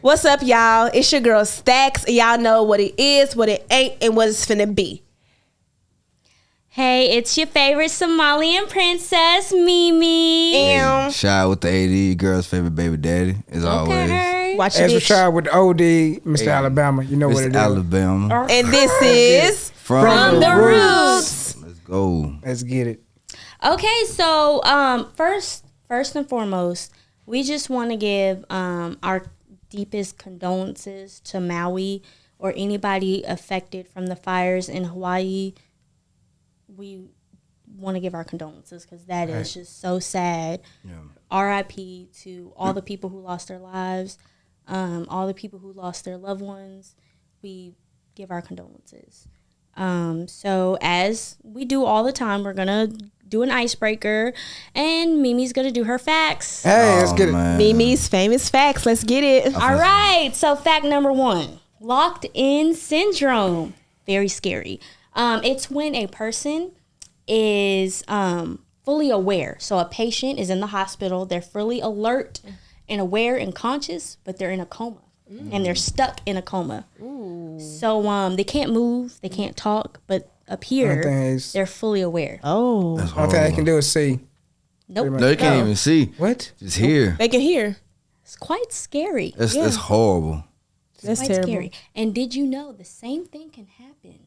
What's up, y'all? It's your girl Stacks. Y'all know what it is, what it ain't, and what it's finna be. Hey, it's your favorite Somalian princess, Mimi. Hey, Shy with the AD, girl's favorite baby daddy, as always. Watch your As for bitch. Shy with the OD, Mr. Alabama. You know what it is. Alabama. And this is From the the Roots. Let's go. Let's get it. Okay, so first and foremost, we just want to give our deepest condolences to Maui or anybody affected from the fires in Hawaii. We want to give our condolences because that is just so sad. Yeah. R.I.P. to all the people who lost their lives, all the people who lost their loved ones. We give our condolences. So as we do all the time, we're going to do an icebreaker, and Mimi's going to do her facts. Hey, let's get it. Mimi's famous facts. Let's get it. All right. So fact number 1, locked in syndrome. Very scary. It's when a person is fully aware. So a patient is in the hospital. They're fully alert and aware and conscious, but they're in a coma. And they're stuck in a coma. Ooh. So they can't move. They can't talk. But up here, they're fully aware. Oh. The only thing they can do is see. Nope. No, they can't even see. What? Just hear. They can hear. It's quite scary. That's horrible. That's quite terrible. scary. And did you know the same thing can happen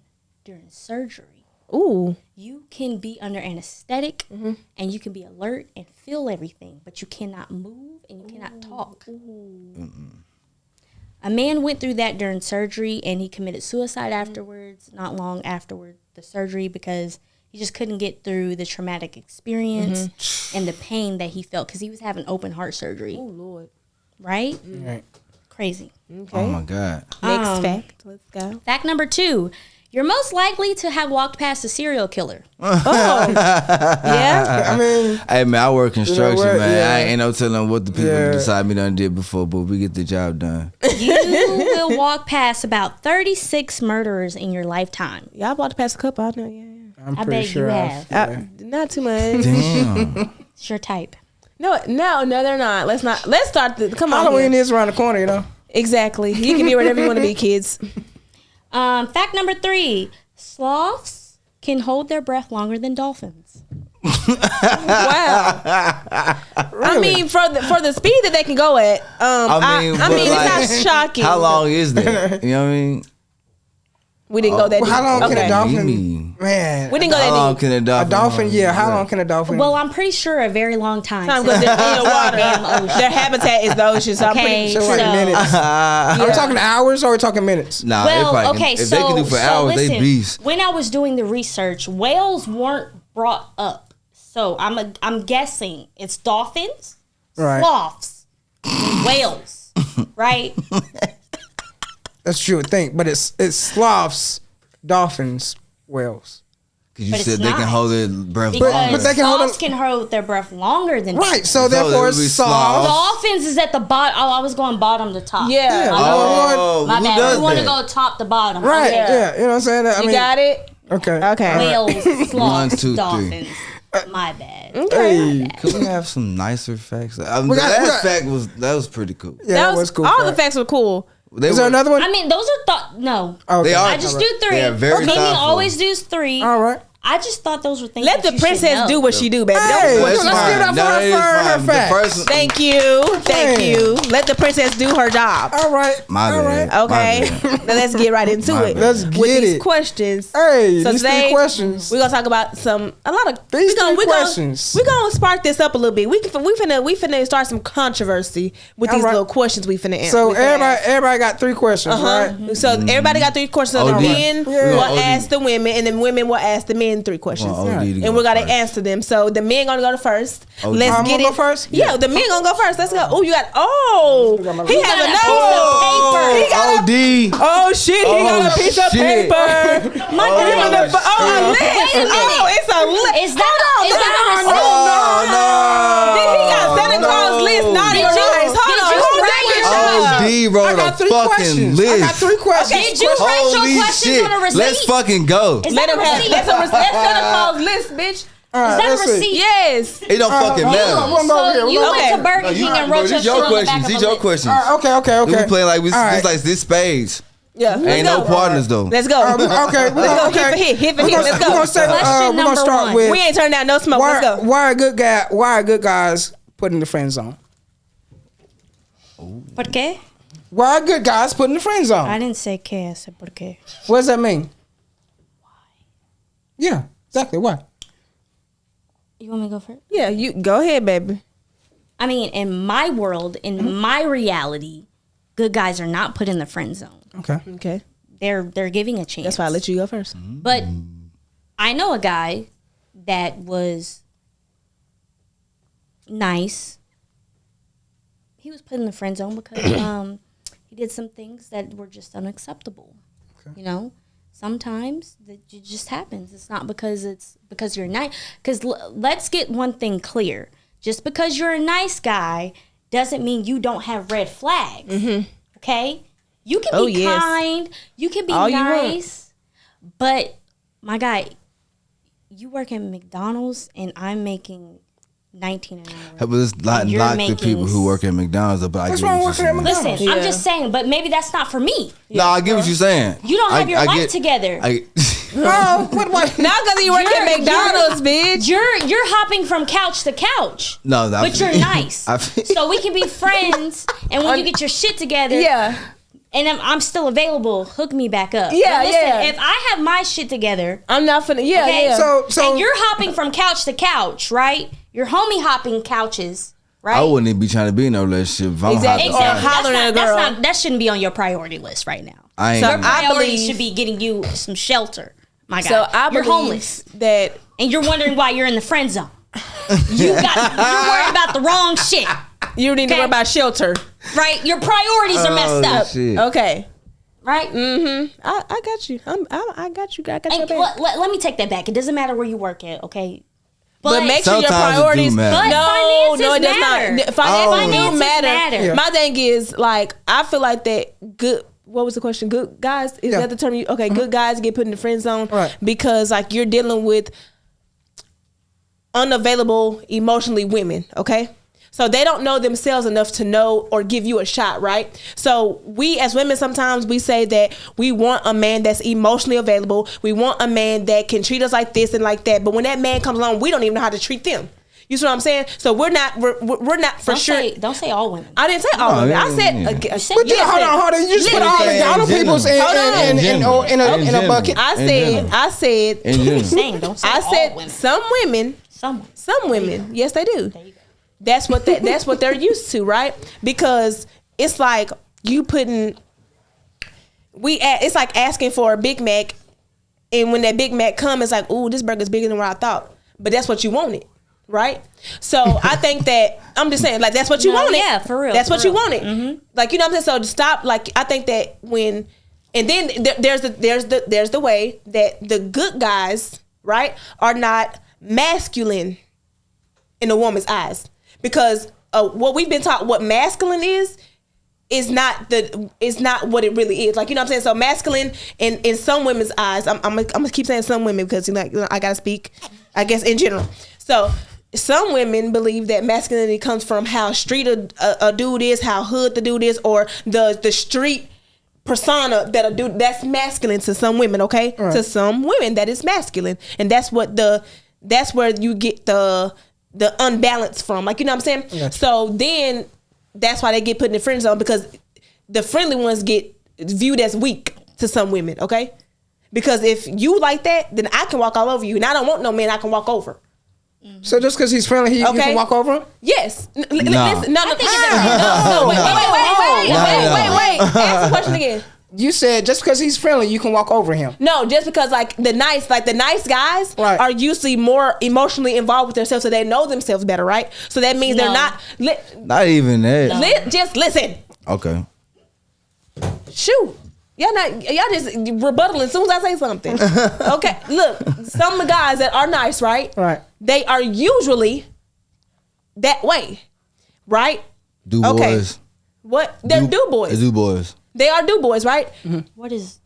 during surgery? Ooh. You can be under anesthetic and you can be alert and feel everything, but you cannot move and you cannot talk. A man went through that during surgery and he committed suicide afterwards, not long afterward the surgery, because he just couldn't get through the traumatic experience and the pain that he felt because he was having open heart surgery. Oh, Lord. Right? Right. Crazy. Okay. Oh my God. Next fact. Let's go. Fact number 2. You're most likely to have walked past a serial killer. Oh. Yeah. I mean, Hey man, I work construction, what? man. Yeah. I ain't no telling what the people Yeah. beside me done did before, but we get the job done. You will walk past about 36 murderers in your lifetime. Y'all walked past a couple. I know. Yeah. I'm I pretty bet sure you I've- have. yeah. Not too much. Damn. It's your type. No, they're not. Let's not. Let's start. Come on. Halloween Here. is around the corner, you know. Exactly. You can be whatever you want to be, kids. Fact number 3. Sloths can hold their breath longer than dolphins. Wow. Really? I mean, for the speed that they can go at, I mean, but it's like, not shocking. How long is that? You know what I mean? We didn't go that Well, deep. how long can Okay. a dolphin? Mimi. Man, We didn't go How that long deep. can a a dolphin? dolphin. Yeah, how long can a dolphin? Well, I'm pretty sure a very long time. Because they're in the water. Damn ocean. Their habitat is the ocean, so I'm Okay, pretty so like so- minutes. Are we talking hours or are we talking minutes? Nah, Well, they probably okay, if so they can do for hours, listen, they beasts. when I was doing the research, whales weren't brought up. So I'm guessing it's dolphins, Right. sloths, and whales, right? That's true. Think, but it's sloths, dolphins, whales. Because you But it's said they not. can hold their breath Because longer. But they can hold sloths them- can hold their breath longer than Right. So So therefore, it it's would be sloths. dolphins is at the bottom. Oh, I was going bottom to top. Yeah. Yeah. Oh, My who bad. does We want to that? go top to bottom. Right. Yeah. Yeah. You know what I'm saying? I You mean, got it? Okay. Okay. Whales, sloths, 1, 2, 3. dolphins. My bad. Hey. Could we have some nicer facts? We The got- last fact was pretty cool. Yeah, that was cool. All fact. the facts were cool. They Is there were- another one? I mean, those are no. Okay. They are. I just do 3. They are very Mimi thoughtful. always does 3. All right. I just thought those were things. Let that the you should princess know. do what she do, baby. Hey, Don't- let's That's give it up fine. for No, her it is for her fine. The facts. first- Thank you. Thank Damn. you. Let the princess do her job. All right. My All bad. right. Okay. My bad. Now let's get right into My it. bad. Let's With get these it. questions. Hey, So these today, 3 questions. We're gonna talk about a lot of These we three questions. We're gonna spark this up a little bit. We finna start some controversy with All these right. little questions we finna answer. So we finna everybody got 3 questions, right? So everybody got 3 questions. So the OD. men Yeah. will OD. ask the women, and the women will ask the men 3 questions. Well, OD to And go we gotta first. answer them. So the men gonna go first. OD. Let's I'm get gonna it. go first? Yeah, the men gonna go first. Let's go. Oh, you got. He has got a another. He got a. OD. Oh shit! He got a piece of shit. paper. My Oh, God. a list. Wait a minute. Oh, it's a list. Is that a Oh, Then he got Santa Claus list. Naughty or Did you- nice. Hold did on. you Hold write that your bitch up. OD wrote I got a 3 fucking questions. list. I got 3 questions. Did you write your Holy questions shit. on a receipt? Let's fucking go. Is Let that him a have. receipt? That's Santa Claus list, bitch. All right, Is that let's a see. receipt? Yes. It don't fucking matter. We're gonna go So here. you We're went Okay. to Burger No, King and bro, wrote your these shit your on the back questions. of These a your list. questions. All right, We okay. playing like All right. this like this spades. Yeah. Let's Ain't no go. partners though. Let's go. Okay, Let's go. Hit for hit. Hit for hit. Let's We're gonna go. say, Question we're gonna number start one. with We ain't turning down no smoke. Let's go. why are good guys put in the friend zone? ¿Por qué? Why are good guys put in the friend I zone? didn't say qué, I said por qué. What does that mean? Why? Yeah, exactly. Why? You want me to go first? Yeah, you go ahead, baby. I mean, in my world, in my reality, good guys are not put in the friend zone. Okay. Okay. They're giving a chance. That's why I let you go first. But I know a guy that was nice. He was put in the friend zone because he did some things that were just unacceptable. Okay. You know, sometimes it just happens. It's not because you're nice. Because let's get one thing clear: just because you're a nice guy doesn't mean you don't have red flags. Okay, you can be kind, you can be All you want. nice, but my guy, you work at McDonald's and I'm making 19 an hour. But it's not You're like the making people who work at McDonald's. But I What's get wrong what with you're working at saying. McDonald's? Listen, I'm Yeah. just saying, but maybe that's not for me. No, I get what you're saying. You don't have your I life get- together. Oh, what? Not because you work at McDonald's, bitch. You're hopping from couch to couch. No, But you're nice. I- So we can be friends, and when you get your shit together, Yeah. and I'm still available, hook me back up. Yeah, But listen, yeah. if I have my shit together, I'm not finna. Yeah, okay, yeah. So and you're hopping from couch to couch, right? You're homie hopping couches, right? I wouldn't even be trying to be in a relationship if I'm Exactly. hot. Or hollering at a girl. That shouldn't be on your priority list right now. I ain't. So Your I priority believe- should be getting you some shelter, my guy. so I you're believe homeless, that and you're wondering why you're in the friend zone. You're worried about the wrong shit, you need to Okay. worry about shelter. right? Your priorities are messed up, Shit. Okay. right? I got you. I got you. I got your And back. let me take that back. It doesn't matter where you work at, okay? But make sure your Sometimes it do priorities. matter. But No, finances it does matter. not. Finances do matter. matter. Yeah. My thing is like I feel like that good. What was the question? Good guys, is Yeah. that the term? Okay, good guys get put in the friend zone Right. because like you're dealing with unavailable emotionally women. Okay. So they don't know themselves enough to know or give you a shot, right? So we as women, sometimes we say that we want a man that's emotionally available. We want a man that can treat us like this and like that. But when that man comes along, we don't even know how to treat them. You see what I'm saying? So we're not for Don't sure. don't say all women. I didn't say all of it. I said, yeah. said But yes. hold on. You just put all the in McDonald's general. peoples in a general. bucket. I In said, general. I said, In general. Saying don't say I all said women. some women, Someone. some women, yes, they do. There you go. That's what they're used to, right? Because it's like you putting it's like asking for a Big Mac, and when that Big Mac comes, it's like, ooh, this burger's bigger than what I thought. But that's what you wanted, right? So I think that I'm just saying, like that's what you No, wanted. yeah, for real, That's for what you real. wanted. Like you know what I'm saying. So to stop. Like I think that when, and then there's the way that the good guys, right, are not masculine in a woman's eyes. Because what we've been taught, what masculine is not what it really is. Like you know what I'm saying. So masculine in some women's eyes, I'm gonna keep saying some women because you know I gotta speak, I guess in general. So some women believe that masculinity comes from how street a dude is, how hood the dude is, or the street persona that a dude that's masculine to some women. Okay, Right. to some women that is masculine, and that's where you get the unbalance from, like you know what I'm saying. Yes. So then that's why they get put in the friend zone, because the friendly ones get viewed as weak to some women. Okay, because if you like that, then I can walk all over you, and I don't want no man I can walk over. So just because he's friendly, you Okay. can walk over him? Yes. Nah. Listen, no. I think it depends. No. Wait. Nah. Ask the question again. You said just because he's friendly, you can walk over him. No, just because like the nice guys Right. are usually more emotionally involved with themselves, so they know themselves better, right? So that means they're No. not Not even that. just listen. Okay. Shoot. Y'all just rebuttal as soon as I say something. Okay. Look, some of the guys that are nice, right? Right. They are usually that way. Right? Do Okay. boys. What? They're do boys. Do boys. They are do boys, right? What is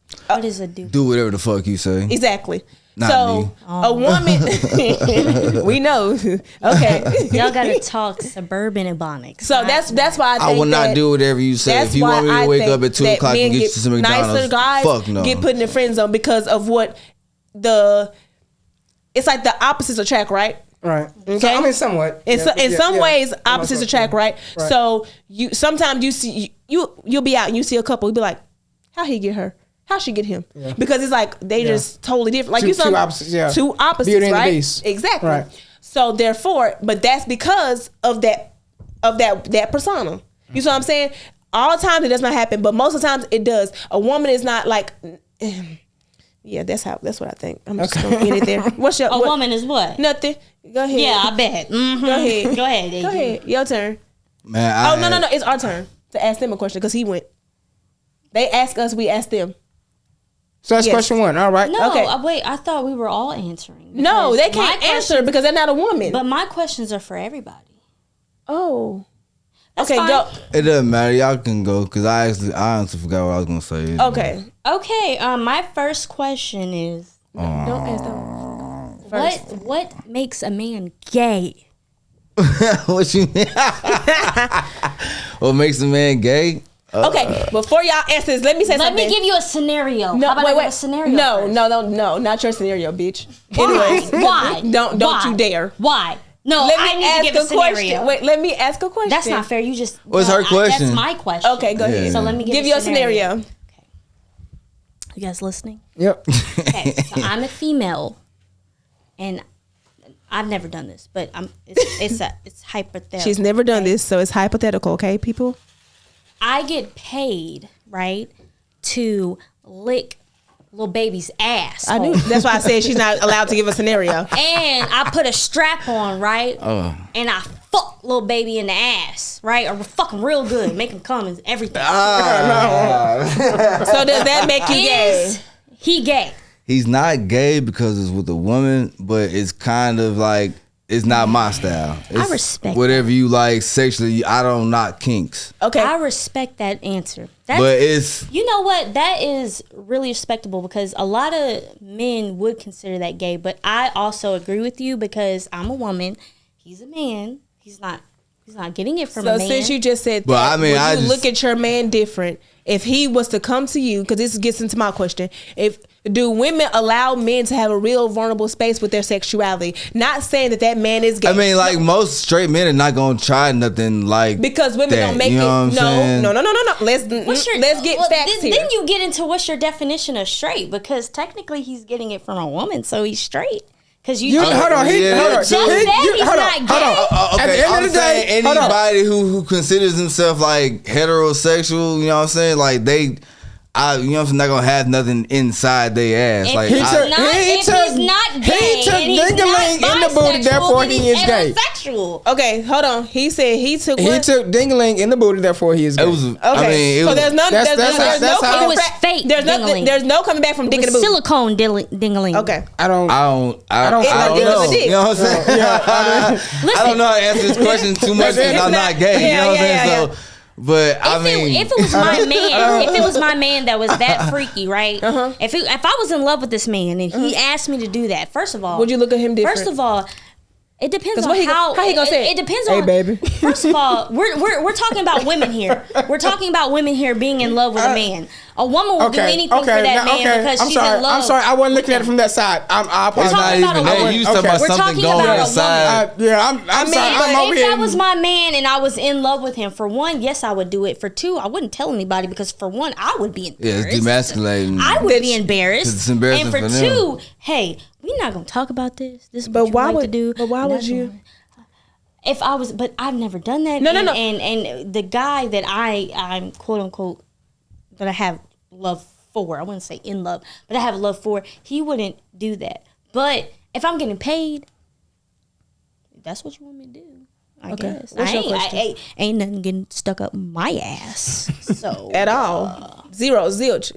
a dude? Do whatever the fuck you say. Exactly. Not a woman, we know. Okay, y'all gotta talk suburban ebonics. so that's why I think I will not that do whatever you say. that's If you why want me I to wake think up at 2 that o'clock men and get you get some McDonald's, nicer guys fuck no. get put in the friend zone because of what it's like the opposites attract, right? Right. Okay. So, I mean, somewhat. In some ways, opposites attract, right? Right. So you sometimes you see you'll be out and you see a couple, you be like, how he get her? How she get him? Yeah. Because it's like they just totally different. Like Two opposites, yeah. Two opposites, Beauty and the right? Beast. Exactly. Right. So therefore, but that's because of that persona. You see what I'm saying? All the times it does not happen, but most of the times it does. A woman is not like. Yeah, that's what I think. I'm just gonna get it there. What's your woman is what? Nothing. Go ahead. Yeah, I bet. Mm-hmm. Go ahead. Go ahead. AD. Go ahead. Your turn. Man, No. It's our turn to ask them a question because he went. They ask us, we ask them. So that's question 1. All right. No, Okay. wait. I thought we were all answering. No, they My can't answer questions- because they're not a woman. But my questions are for everybody. Oh. That's Okay, fine. go. It doesn't matter. Y'all can go because I honestly forgot what I was gonna say. Okay. Okay. My first question is, Don't ask them. what makes a man gay? What you mean? What makes a man gay? Okay, before y'all answer this, let me say Let something. me give you a scenario. No, How about wait, I give wait. a scenario? No, not your scenario, bitch. Why? Anyways, Why? Don't Why? you dare. Why? No, Let I me need to ask give a a scenario. question. Wait, let me ask a question. That's not fair. You just. What's her question? That's my question. Okay, go ahead. So let me give you a scenario. You guys listening? Yep. Okay, so I'm a female, and I've never done this, but it's hypothetical. She's never done this, so it's hypothetical, okay, people? I get paid, right, to lick little baby's ass. I knew. That's why I said she's not allowed to give a scenario. And I put a strap on, right? And I fuck little baby in the ass, right? Or fuck him real good, make him come and everything. So does that make you gay? Is he gay? He's not gay because it's with a woman, but it's kind of like it's not my style. It's respect whatever you like sexually. I don't knock kinks, Okay. I respect that answer. That's, but it's you know what? That is really respectable because a lot of men would consider that gay, but I also agree with you because I'm a woman. He's a man. He's not getting it from a man. So since you just said that, Well, I mean, would you look at your man different if he was to come to you? Because this gets into my question. Do women allow men to have a real vulnerable space with their sexuality? Not saying that man is gay. I mean, like most straight men are not gonna try nothing like because women that, don't make you know what I'm saying? No. Let's get facts here. Then you get into what's your definition of straight because technically he's getting it from a woman, so he's straight. Because you Hold on. Yeah, Hold on. just said he's not gay. At the Okay, end I'm of the day, saying hold on. anybody who considers himself like heterosexual, you know what I'm saying? Like you know what I'm saying, not gonna have nothing inside their ass. If Like he's I- not, if he's not gay, he took and he's ding-a-ling not in the booty, bisexual, therefore then he he's is gay. heterosexual. Okay, hold on. He said he took He what? took ding-a-ling in the booty, therefore he is gay. it was. Okay, I mean, it so was, there's none. That's There's how- no how- coming It was back. fake There's nothing. ding-a-ling. There's no coming back from It dick in the was booty. silicone ding-a-ling. Okay. I don't don't know. dick. You know what I'm saying? I don't know how to answer this question too much because I'm not gay. You know what I'm saying? So, but I mean, if it was my man, if it was my man that was that freaky, right? Uh-huh. If I was in love with this man and he asked me to do that, first of all, Would you look at him different? First of all, it depends on what he go- how he gonna say it? It depends Hey, on. baby. First of all, we're talking about women here. We're talking about women here being in love with a man. A woman will do anything for that man because she's in love. I'm sorry. I wasn't looking at it from that side. I it's apologize. not talking about even a that. woman. You talking about We're something talking going about a inside. I'm sorry. I'm over If here. that was my man and I was in love with him, for one, yes, I would do it. For two, I wouldn't tell anybody because for one, I would be embarrassed. Yeah, it's demasculating. I would be embarrassed. It's embarrassing and for for them. two, hey, we're not gonna talk about this. This is But what why you like would- to do. but why We're would not you- doing- If I was, but I've never done that. No. And the guy that I'm quote unquote that I have love for, I wouldn't say in love, but I have love for, he wouldn't do that. But if I'm getting paid, that's what you want me to do. I guess. What's your question? Ain't nothing getting stuck up my ass. So At all. Zero, zilch.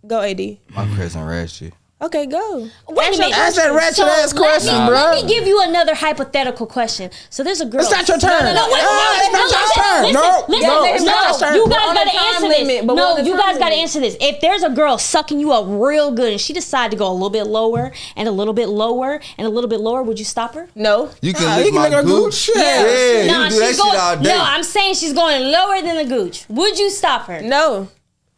Go, AD. My crescent ratchet. Okay, go. Wait a minute. Ask that ratchet ass question, bro. Let me give you another hypothetical question. So there's a girl. It's not your turn. No, wait, it's not your turn. Listen, it's not your turn. you guys on gotta a time answer limit, this. but we're No, on a you time guys gotta limit. answer this. If there's a girl sucking you up real good and she decided to go a little bit lower and a little bit lower and a little bit lower, would you stop her? No. You can You lick can my lick her gooch. gooch. Yeah, you can do that shit all day. No, I'm saying she's going lower than the gooch. Would you stop her? No.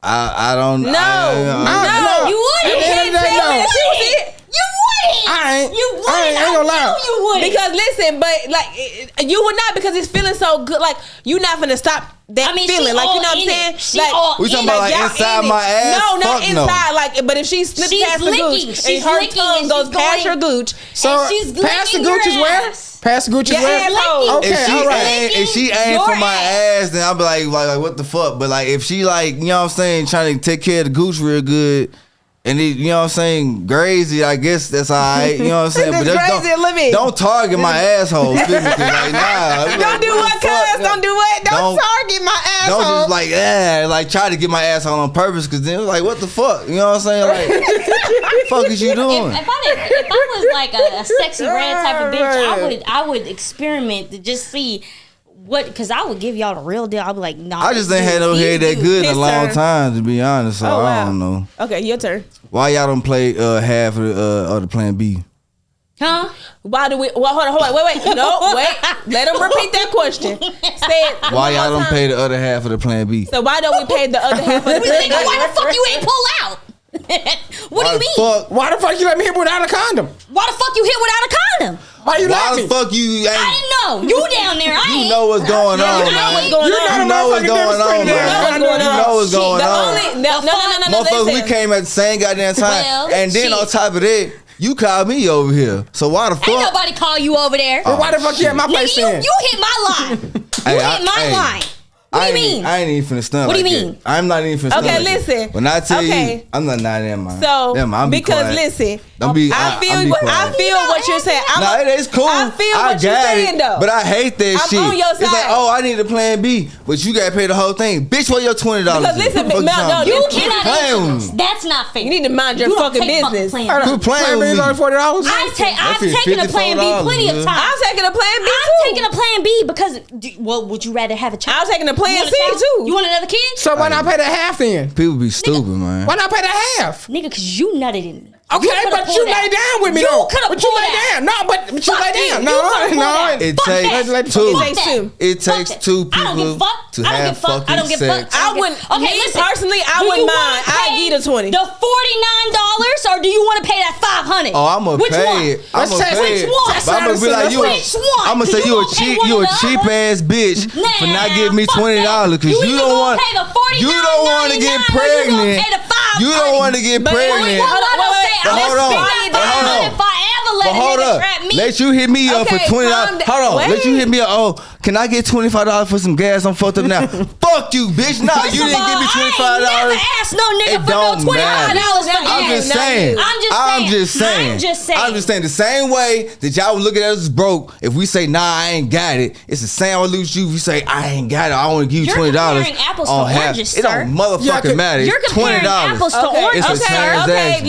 I don't. No. No. You wouldn't. At the end of the day, no. You wouldn't. I ain't. You wouldn't. I ain't gonna lie. know you wouldn't. Because listen, but like you would not because it's feeling so good. Like you're not gonna stop that I mean, feeling. she Like you all know what I'm in saying? it. She Like all We talking in about it. like y'all inside in it. my ass? No, not Fuck inside. Like, but if she slips She's past licking. the gooch She's and her licking tongue and goes she's past going- your gooch, So And she's pass the licking gooch is your where? ass. Pass the gooch is your where? asshole. Okay, If she all right. ain't, if she ain't Your for my ass. ass, then I'll be like what the fuck? But like if she like, you know what I'm saying, trying to take care of the gooch real good, and it, you know what I'm saying, grazy, I guess that's all right. You know what I'm saying? But It's just grazy a little bit. don't target my asshole. Feel me? 'Cause like, nah. don't do what, cuz. Don't do what. Don't target my asshole. Don't just like try to get my asshole on purpose, because then it's like, what the fuck? You know what I'm saying? Like, fuck is you doing? If I was like a sexy red type of bitch, I would experiment to just see what, because I would give y'all the real deal. I'd be like, nah. I just ain't had no head that good in His a long turn. time, to be honest. So Oh, I wow. don't know. Okay, your turn. Why y'all don't play half of the Plan B? Huh? Why do we? Well, hold on, wait. No, wait. Let him repeat that question. Say it. Why one y'all more don't time. pay the other half of the Plan B? So why don't we pay the other half of the Nigga, why the fuck you ain't pull out? What do you mean? Fuck, Why the fuck you let me hit without a condom? Why the fuck you hit without a condom? Why you why let the me? fuck you I ain't? didn't know. You down there? I You ain't. know what's going on, You know man. what's going You on. You know what's going on, motherfucking man. difference You know what's going The on. only no. Motherfucker, we Listen. came at the same goddamn time, Well, and then shit. on top of that, you called me over here. So why the Ain't fuck? nobody call you over there. But why the fuck you at my place Nigga, then? you hit my line. You Hey, hit my line. What do you mean? I ain't even finna stun. What do like you that. mean? I'm not even finna stun. Okay, like that. listen. When I tell Okay. you, I'm not in mind. So I'm be because quiet. listen, Don't be. I I'm feel be what quiet. what you're saying. Nah, it is cool. I feel what you're got saying it, though. But I hate that I'm shit. on your It's like, side. oh, I need a Plan B, but you gotta pay the whole thing. Bitch, where your $20? Because listen, Mel, no, You Quit cannot playing answer with this. me. That's not fair. You need to mind your You don't fucking take business. Plan Hold B. on. Quit playing Plan B with is me. only $40. I've That's taken a Plan B $54, plenty of man. times. I'm taking a Plan B I'm too. taking a Plan B because, well, would you rather have a child? I'm taking a Plan You want C child? too. You want another kid? So why not pay the half then? People be stupid, man. Why not pay the half? Nigga, because you nutted in me. Okay, coulda but pulled you that. lay down with me You though. coulda But you pulled lay that. down. No, but you Fuck lay you. down. You No, coulda pulled no. that. It Fuck takes that. two. Fuck It takes that. two. It Fuck takes that. two I don't give people a fuck. to I don't have give a fuck. I fucking don't give a fuck. sex. I wouldn't. Okay, Me listen. personally, I Do wouldn't you mind. wanna I'd pay give the 20. The $49, or do you want to pay that $500? Oh, I'm gonna Which pay one? it. I'm Let's gonna test pay which it. one. But I'm gonna be like you. Which one? I'm gonna Do say you you a gonna pay cheap, one you or a the cheap other? ass bitch for not giving me Fuck $20 that. because you don't want. Pay the $49.99 You don't want to get or you gonna pregnant. pay the $500. You don't want to get But pregnant. Hold on, wait, wait. But hold on. But hold on. If I ever let But a hold nigga up. trap me, Let you hit me up for Okay, $20. calm down. Hold on. Wait. Let you hit me up. Oh, can I get $25 for some gas? I'm fucked up now. Fuck you, bitch. Nah, first you of didn't give me all, $25. I ain't never asked no nigga It for no don't $25 matter. for I'm gas. just not saying. you. I'm just saying. I'm just saying the same way that y'all would look at us as broke. If we say nah, I ain't got it, it's the same. I would lose you. If you say I ain't got it, I want to give you You're $20 comparing apples to on half. oranges, It sir. don't motherfucking Yeah, matter. You're It's comparing $20. apples to Okay, oranges, It's a sir. transaction.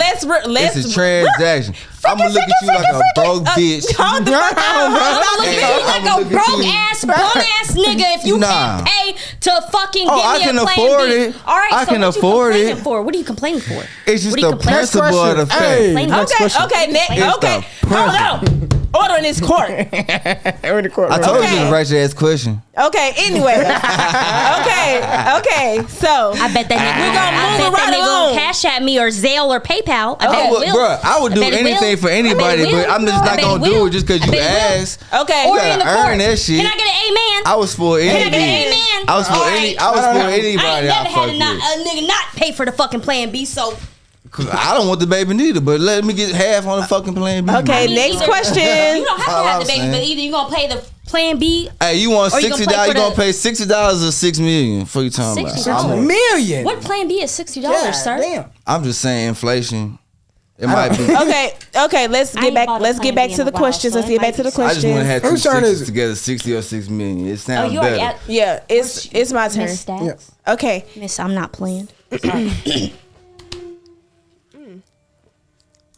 let's It's a transaction. I'm gonna look at you like a broke bitch. Calm the fuck down, bro. I'm gonna look at you like I'ma a look at broke you. ass, bum ass nigga if you Nah. can't pay to fucking Oh, give I me can a Plan afford B. it. All right, I so can what afford you it. complaining for? What are you complaining for? It's just What are you the complaining principle for? of the fact. Hey, Plain next Okay, question. okay, It's okay. the Hold on. Order in this court. In the court. I told you Okay. it was a ratchet ass question. Okay, anyway. Okay, so. I bet that nigga. We gonna I move bet it right that nigga along. gonna cash at me or Zelle or PayPal. I bet I it would, will. bruh, I would do bet it anything will. for I bet it anybody, will. but I'm just I not bet gonna it do will. it just because I you bet it will. asked. Okay. You Order in gotta the court. earn that shit. Can I get an amen? I was for Can I any get an bitch. amen? I was for All any. right. I was for I anybody. ain't I never had fuck a with. nigga not pay for the fucking Plan B, so. Cause I don't want the baby neither, but let me get half on the fucking Plan B. Okay, mean, next either- question. You don't have All to have I'm the baby, saying. but either you gonna pay the Plan B. Hey, you want Or you gonna $60? play You for gonna the- pay $60 or $6 million? For you talking about? $60. $1 million. What Plan B is $60, sir? Damn. I'm just saying inflation. It might be. Okay, let's I get ain't back. bought a Let's Plan get back B to in the a while, questions. so Let's it get back might to the be- I just want to questions. have two Whose turn sixes is it? together, 60 or 6 million. It Oh, sounds you already better. at Yeah, it's my turn. Miss Stats. Yeah. Okay, Miss, I'm not playing. Sorry.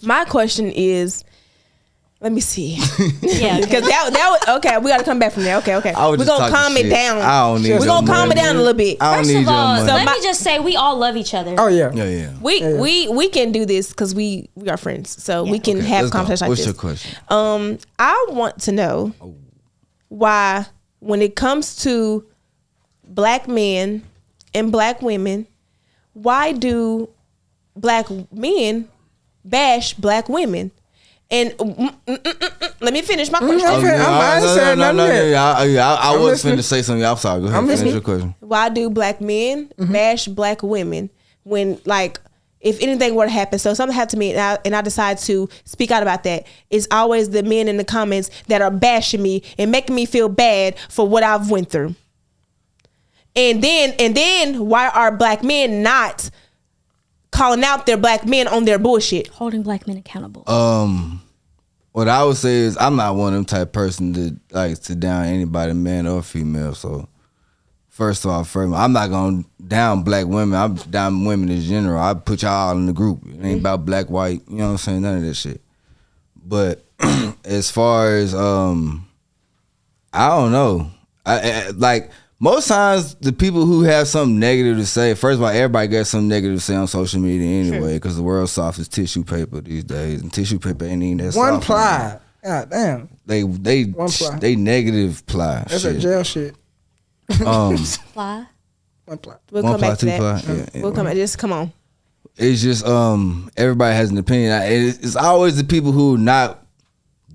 My question is, let me see. Yeah, Because that was okay. We got to come back from there. Okay. I was We're just gonna talking calm it shit. down. I don't need We're your gonna calm it money. down a little bit. I don't First need of your all, money. let me just say we all love each other. Oh yeah. Yeah. We can do this because we are friends, so we can Okay, have let's go. conversations like What's this. your question? I want to know why, when it comes to black men and black women, why do black men bash black women? And let me finish my question. I ain't saying nothing yet. I was listening. finna say something. I'm sorry. Go ahead. Finish your question. Why do black men bash black women when, like, if anything were to happen, so something happened to me and I decide to speak out about that, it's always the men in the comments that are bashing me and making me feel bad for what I've went through. And then why are black men not calling out their black men on their bullshit? Holding black men accountable. What I would say is I'm not one of them type person to like sit down anybody, man or female. So first of all, I'm not gonna down black women. I'm down women in general. I put y'all all in the group. It ain't about black, white. You know what I'm saying? None of that shit. But as far as I don't know. I like most times the people who have something negative to say. First of all, everybody got something negative to say on social media anyway, because the world's soft as tissue paper these days, and tissue paper ain't even that One soft. ply. God damn. One ply. They negative ply. That's shit. a jail shit. Fly. One ply. We'll One come ply, back to two that. ply. Yeah. We'll come back. Just come on. It's just everybody has an opinion. It's always the people who not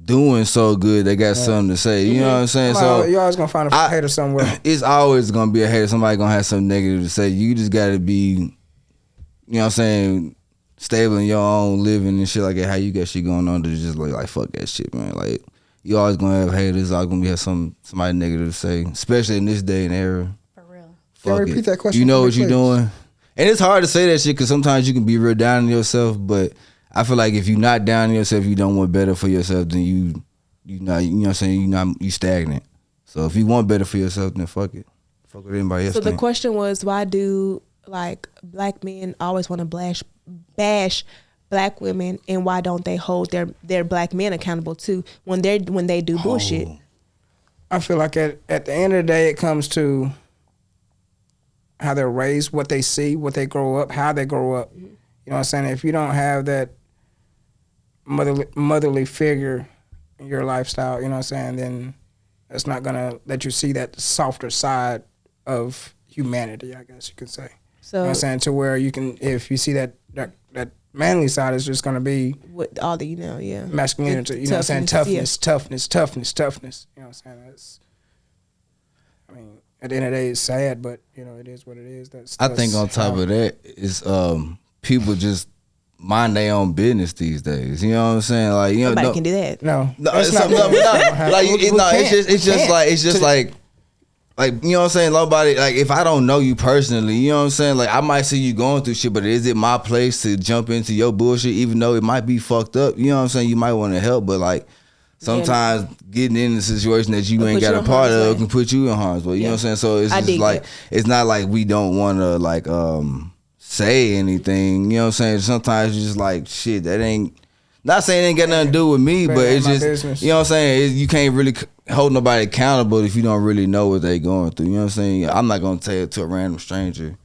doing so good. They got something to say. You know what I'm saying? So You always gonna find a hater somewhere. it's always gonna be a hater. Somebody gonna have something negative to say. You just gotta be, you know what I'm saying, stable in your own living and shit like that. How you got shit going on to just like fuck that shit, man. Like you always gonna have haters. Always gonna have somebody negative to say, especially in this day and era. For real. Fuck repeat it. that question You know for me, what you're please. doing, and it's hard to say that shit because sometimes you can be real down on yourself. But I feel like if you're not down on yourself, you don't want better for yourself. Then you not, you know what I'm saying, you stagnant. So if you want better for yourself, then fuck it. Fuck with anybody else. So the question was, why do like black men always want to bash black women, and why don't they hold their black men accountable too when they do bullshit? I feel like at the end of the day, it comes to how they're raised, what they see, what they grow up, how they grow up. You know what I'm saying? If you don't have that motherly figure in your lifestyle, you know what I'm saying, then that's not gonna let you see that softer side of humanity, I guess you could say. So you know what I'm saying? To where you can, if you see that manly side, is just gonna be with all the, yeah, masculinity, you know what I'm saying? Toughness. You know what I'm saying? That's, I mean, at the end of the day, it's sad, but it is what it is. I think on top of that is people just mind their own business these days. You know what I'm saying? Like, nobody can do that. No, it's just like you know what I'm saying? Nobody, like, if I don't know you personally, you know what I'm saying? Like, I might see you going through shit, but is it my place to jump into your bullshit, even though it might be fucked up? You know what I'm saying? You might want to help, but like sometimes getting in a situation that you ain't got a part of can put you in harm's way. You know what I'm saying? So it's just like it's not like we don't want to like say anything. You know what I'm saying? Sometimes you're just like, shit, that ain't. Not saying it ain't got nothing to do with me, but it's just business. You know what I'm saying. You can't really hold nobody accountable if you don't really know what they going through. You know what I'm saying. I'm not gonna tell it to a random stranger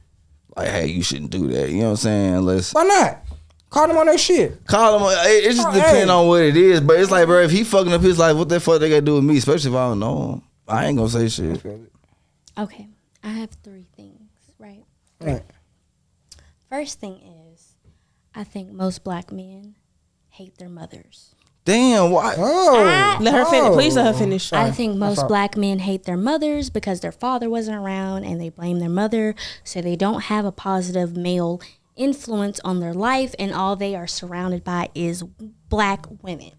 like, hey, you shouldn't do that. You know what I'm saying? Unless why not? Call them on their shit. Call them. It just depends on what it is. But it's like, bro, if he fucking up his life, what the fuck they got to do with me? Especially if I don't know him. I ain't gonna say shit. Okay, I have 3 things, right? Right. First thing is, I think most black men hate their mothers. Damn, why? Let her finish. Please let her finish. I think most black men hate their mothers because their father wasn't around and they blame their mother, so they don't have a positive male influence on their life, and all they are surrounded by is black women.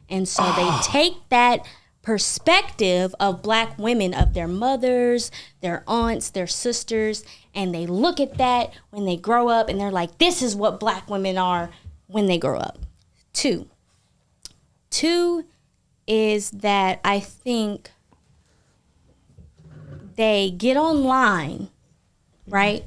And so they take that perspective of black women, of their mothers, their aunts, their sisters, and they look at that when they grow up and they're like, this is what black women are when they grow up. Two is that I think they get online, right?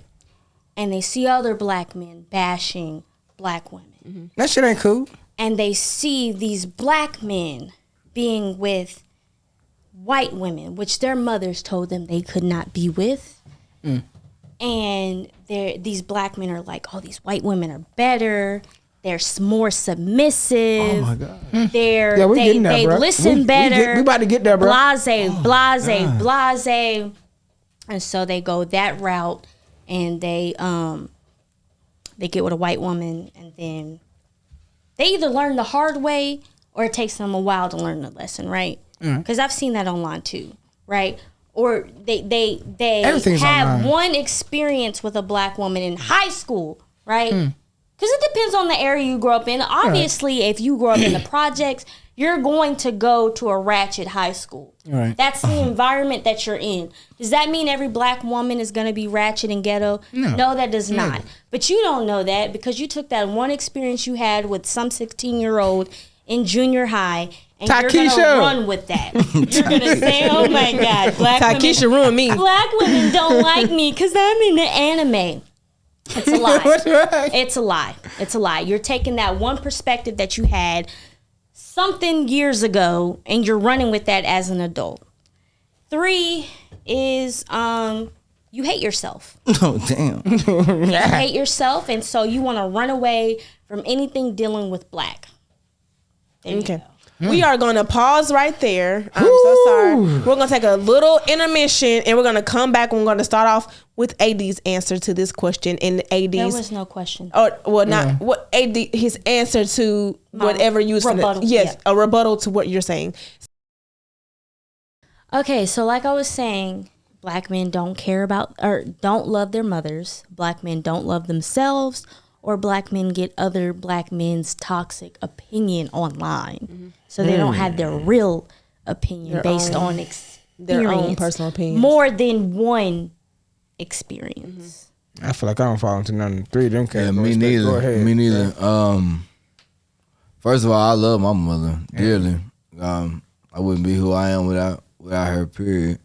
And they see other black men bashing black women. That shit ain't cool. and they see these black men being with white women, which their mothers told them they could not be with. And these black men are like, oh, these white women are better. They're more submissive. Oh my God. They listen better. We about to get there, bro. Blase. And so they go that route, and they get with a white woman, and then they either learn the hard way or it takes them a while to learn the lesson, right? Because I've seen that online too, right? Or they have online. one experience with a black woman in high school, right? Because it depends on the area you grow up in. Obviously, if you grow up in the projects, you're going to go to a ratchet high school. Right. That's the environment that you're in. Does that mean every black woman is going to be ratchet and ghetto? No, that does not. But you don't know that because you took that one experience you had with some 16-year-old in junior high, and you're going to run with that. You're going to say, oh my God, Takisha ruined me. Black women don't like me because I'm in the anime. It's a lie. It's a lie. It's a lie. You're taking that one perspective that you had something years ago, and you're running with that as an adult. 3 is you hate yourself. Oh, damn. You hate yourself, and so you want to run away from anything dealing with black. There you go. We are going to pause right there. I'm so sorry. We're going to take a little intermission, and we're going to come back, and we're going to start off with AD's answer to this question. And AD's, There was no question. or well, not what AD, his answer to whatever you was rebuttal. Yes, a rebuttal to what you're saying. Okay, so like I was saying, black men don't care about or don't love their mothers. Black men don't love themselves, or black men get other black men's toxic opinion online. So they don't have their real opinion based on experience. Their own personal opinion. More than one experience. I feel like I don't fall into none of the 3 of them Yeah, categories. me Go neither. ahead. Me neither. First of all, I love my mother dearly. I wouldn't be who I am without her. Period.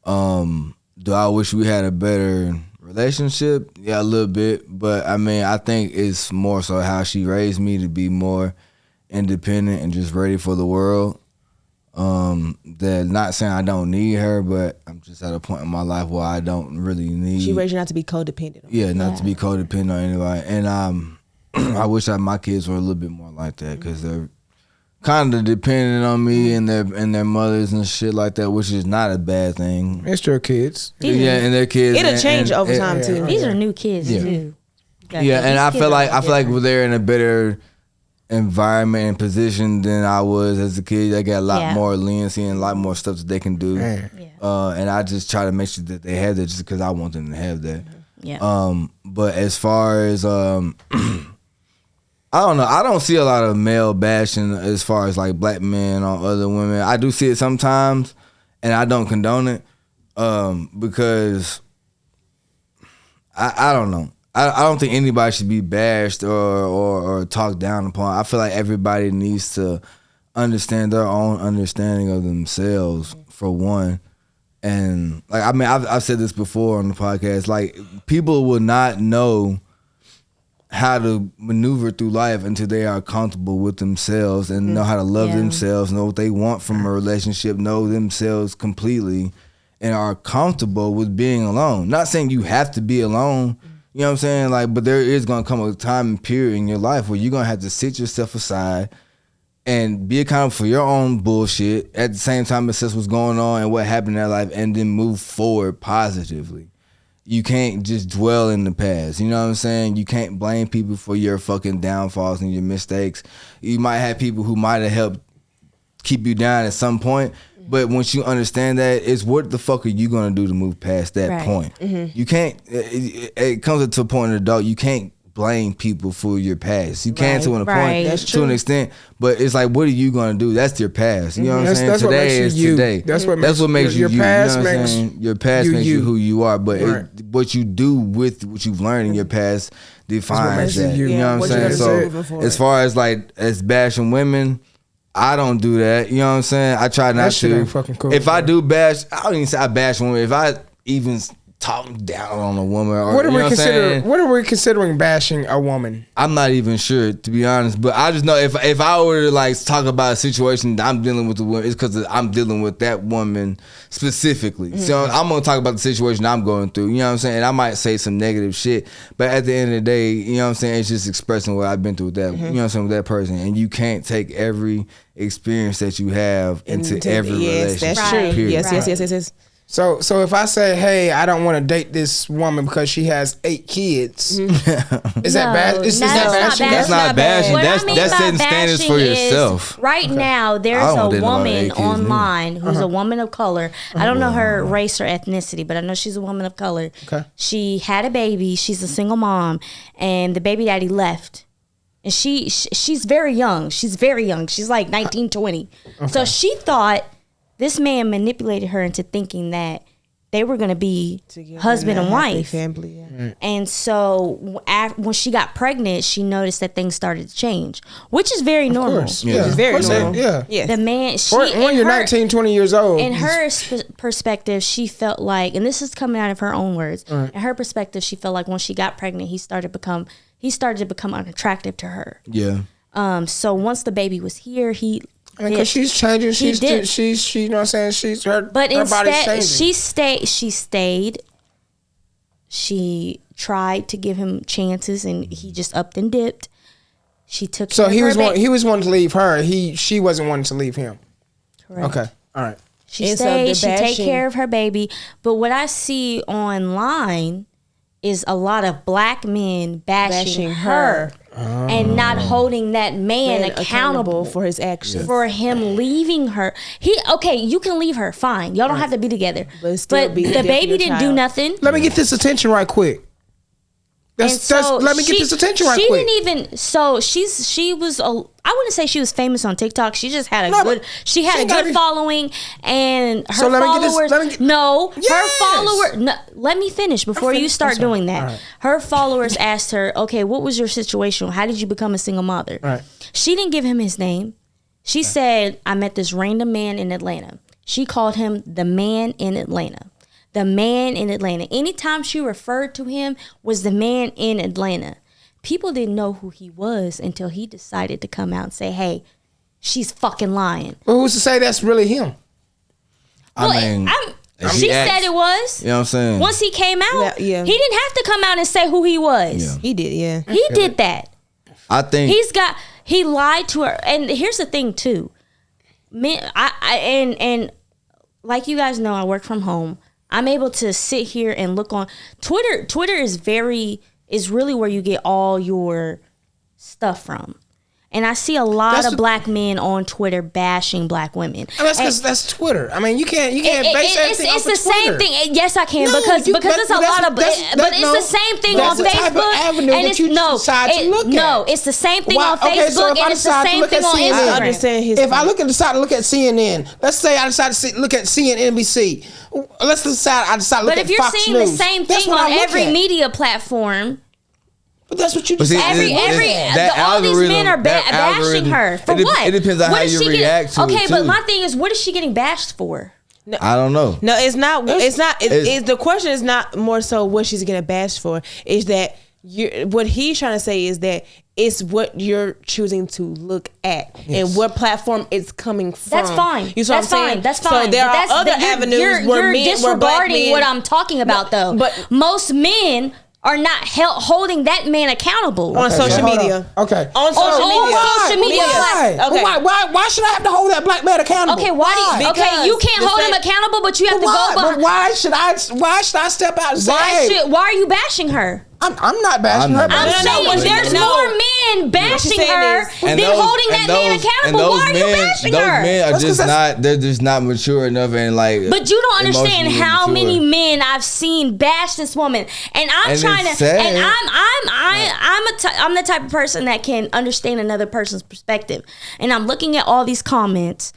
Do I wish we had a better relationship? Yeah, a little bit. But I mean, I think it's more so how she raised me to be more independent and just ready for the world. That not saying I don't need her, but I'm just at a point in my life where I don't really need. She raised you not to be codependent. Not to be codependent on anybody. And I wish that my kids were a little bit more like that because they're kind of dependent on me and their mothers and shit like that, which is not a bad thing. It's your kids. Yeah, and their kids. It'll change over time too. These are new kids too. Yeah, and I feel like they're in a better environment and position than I was as a kid. They got a lot more leniency and a lot more stuff that they can do. And I just try to make sure that they have that just because I want them to have that. But as far as I don't know. I don't see a lot of male bashing as far as like black men on other women. I do see it sometimes, and I don't condone it because I don't know. I don't think anybody should be bashed or talked down upon. I feel like everybody needs to understand their own understanding of themselves, for one. And like, I mean, I've said this before on the podcast. Like, people will not know how to maneuver through life until they are comfortable with themselves and know how to love themselves, know what they want from a relationship, know themselves completely, and are comfortable with being alone. Not saying you have to be alone, you know what I'm saying? Like, but there is gonna come a time and period in your life where you're gonna have to sit yourself aside and be accountable for your own bullshit at the same time assess what's going on and what happened in that life, and then move forward positively. You can't just dwell in the past. You know what I'm saying? You can't blame people for your fucking downfalls and your mistakes. You might have people who might have helped keep you down at some point, but once you understand that, it's what the fuck are you gonna do to move past that point? You can't. It comes to a point in adult. You can't blame people for your past. You can to a point, to an extent, but it's like, what are you gonna do? That's your past. You know what I'm saying? That's Today is you. today. That's what makes you. Your past you know makes your past makes you who you are, but Right. what you do with what you've learned in your past defines that. you. You know what I'm saying? So as far as like as bashing women, I don't do that. You know what I'm saying? I try not That shit to. ain't fucking cool, If I bro. do bash, I don't even say I bash women. If I even talking down on a woman. Or, What are you know we what I'm saying? What are we considering bashing a woman? I'm not even sure, to be honest. But I just know if I were to like talk about a situation that I'm dealing with the woman, it's because I'm dealing with that woman specifically. Mm-hmm. So I'm gonna talk about the situation I'm going through. You know what I'm saying? And I might say some negative shit, but at the end of the day, you know what I'm saying? It's just expressing what I've been through with that. Mm-hmm. You know what I'm saying, with that person, and you can't take every experience that you have into every relationship. That's true. period. Yes. So if I say, hey, I don't want to date this woman because she has 8 kids, is that bad? Is that bashing? That's not bashing. What That's I mean that's by setting standards for bashing is, yourself. Right now, I there's don't a date nobody woman with 8 kids, online who's a woman of color. I don't know her race or ethnicity, but I know she's a woman of color. Okay. She had a baby. She's a single mom, and the baby daddy left. And she's very young. She's very young. She's like 19, 20. So she thought this man manipulated her into thinking that they were going to be husband and wife. Family, yeah. And so when she got pregnant, she noticed that things started to change, which is very normal. Of course. Yeah. Yeah. It's very Of course, normal. Yeah. Yes. The man, When you're 19, 20 years old. in her perspective, she felt like, and this is coming out of her own words. In her perspective, she felt like when she got pregnant, he started to become unattractive to her. Yeah. So once the baby was here, because she's changing. did. She's you know what I'm saying? She's her But her body's instead, changing. she stayed. She tried to give him chances, and he just upped and dipped. She took. So care of he her was wanting to leave her. She wasn't wanting to leave him. Correct. Okay. All right. She And so stayed. the She take bashing- care of her baby. But what I see online is a lot of black men bashing her and not holding that man accountable for his actions. for him leaving her. You can leave her, fine. Y'all don't have to be together. But still be the there for baby your didn't do child. nothing. Let me get this attention right quick. And so Let me get this attention right she quick. didn't even. So she was. I wouldn't say she was famous on TikTok. She just had a No, good. but She had she a ain't gotta good be- following, and her So let me get this- followers. let me get- no, Yes. her follower. No, let me finish before you finished. start I'm sorry. doing that. All right. Her followers asked her, "Okay, what was your situation? How did you become a single mother?" Right. She didn't give him his name. She said, "I met this random man in Atlanta." She called him the man in Atlanta. The man in Atlanta. Anytime she referred to him was the man in Atlanta. People didn't know who he was until he decided to come out and say, hey, she's fucking lying. Well, who's to say that's really him? I mean, if she he acts- said it was. You know what I'm saying? Once he came out, Yeah. he didn't have to come out and say who he was. Yeah. He did, yeah. He did that. I think He lied to her. And here's the thing too. And like you guys know, I work from home. I'm able to sit here and look on Twitter. Twitter is really where you get all your stuff from. And I see a lot of black men on Twitter bashing black women. And that's because that's Twitter. I mean, you can't base everything it's off the of Twitter. same thing. Yes, I can No, because but it's a lot of. But it's the same thing on that's the type of Facebook. avenue And that it's you decide to look at. No, it's the same thing Why- on okay, so Facebook if I and it's the decide to same look thing at on CNN, I Instagram. understand his If I decide to look at CNN, let's say I decide to look at CNNBC. Let's decide I decide to look But at if you're Fox seeing News. the same That's thing what on I look every at. media platform, But that's what you But see, decide. all these men are bashing her for what? It depends on What how is you she getting- react to it. Okay, but too. my thing is, what is she getting bashed for? I don't know. No, it's not. It's not. It's- The question is not more so what she's getting bashed for. Is that what he's trying to say is that it's what you're choosing to look at and what platform it's coming from. That's fine. You see what I'm That's saying? fine. That's fine. So there But are other you're avenues where you're men, where black disregarding men. what I'm talking about, though. but- most men are not holding that man accountable. on social hold media. on. Okay. On social media. social media Why? Okay. Why should I have to hold that black man accountable? Okay, why do you? Okay, you can't the hold him same- accountable, but you have to Why? go But behind. why should I step out and say, hey, Why are you bashing her? I'm not bashing I'm her. not but I'm bashing saying her. there's No. more men bashing saying her is- than holding that man accountable. Why are you bashing those her? men are That's 'cause just that's- not. They're just not mature enough and like. But you don't understand emotionally how mature. many men I've seen bash this woman, and I'm And trying it's to. sad. And I'm the type of person that can understand another person's perspective, and I'm looking at all these comments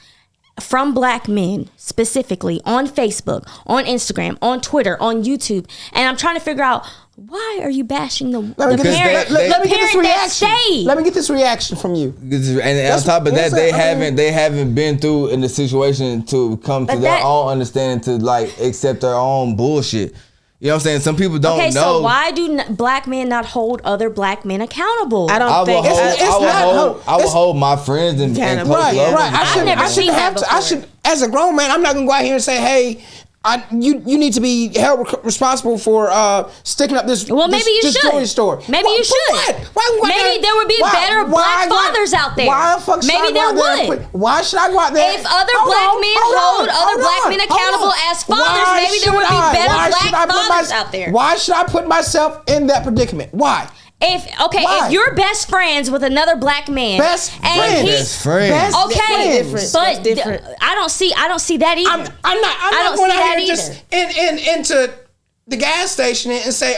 from black men specifically on Facebook, on Instagram, on Twitter, on YouTube, and I'm trying to figure out why are you bashing the Let me the get this, parent, let me get this parent that reaction. stayed. Let me get this reaction from you. And on top of that, they haven't been through in the situation to come to But their that- own understanding to like accept their own bullshit. You know what I'm saying? Some people don't Okay, know. so why do black men not hold other black men accountable? I don't think I would hold my friends and close Right, loved right. ones. I've never seen that I before. should, as a grown man, I'm not gonna go out here and say, hey. You need to be held responsible for sticking up this. Well, maybe you this should. jewelry store. Maybe you should. Maybe there would be better black fathers out there. Why the fuck should Maybe I go out there there? would. Why should I go out there? If other black men hold other black men accountable as fathers, maybe there would be better black fathers out there. Why should I put myself in that predicament? Why? If you're best friends with another black man, Best friend. Okay, different. but That's different. I don't see that either. I'm not going out here just into the gas station and say,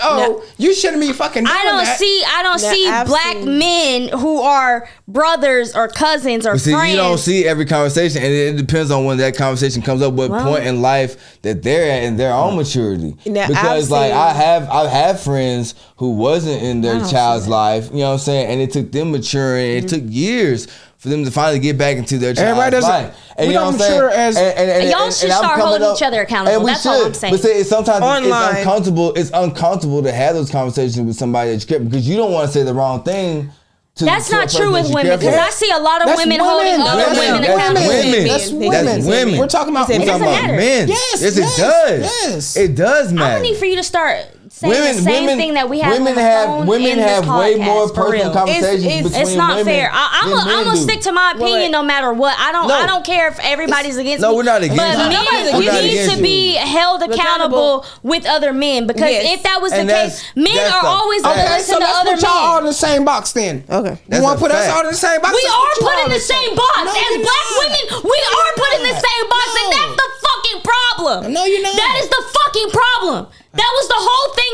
you shouldn't be fucking doing that. I don't see I've black seen- men who are brothers or cousins or But see, friends. you don't see every conversation, and it depends on when that conversation comes up, what point in life that they're at in their own maturity. Now, Because I've seen- I've had friends who wasn't in their child's life, you know what I'm saying, and it took them maturing. It took years for them to finally get back into their child's life. And we you know don't what I'm saying? mature as Y'all should I'm start coming holding each other accountable. And we That's all I'm saying. But say, sometimes Online. it's uncomfortable. It's uncomfortable to have those conversations with somebody that you care, because you don't want to say the wrong thing. That's not true with women, because I see a lot of women holding other women accountable. That's women. We're talking about It doesn't about matter. men. Yes, it does. yes. It does I matter. don't need for you to start saying the same thing that we have women on the phone women in this have way podcast, more for personal real. conversations It's- between It's not women fair. I'm than men gonna do. stick to my opinion no matter what. I don't care if everybody's against me. No, we're not against but you. men Nobody's We're not need against to you. be held accountable with other men, because Yes. if that was the And case, men that's are the always going to fact. Okay, listen so to let's other put y'all all in men. the same box then. Okay. You That's want a to put us fact. all in the same box? We Let's are you put all in the same box. No, As you're black not. women, we are put in the same box, and that's the fucking problem. No, you're not. That is the fucking problem. That was the whole thing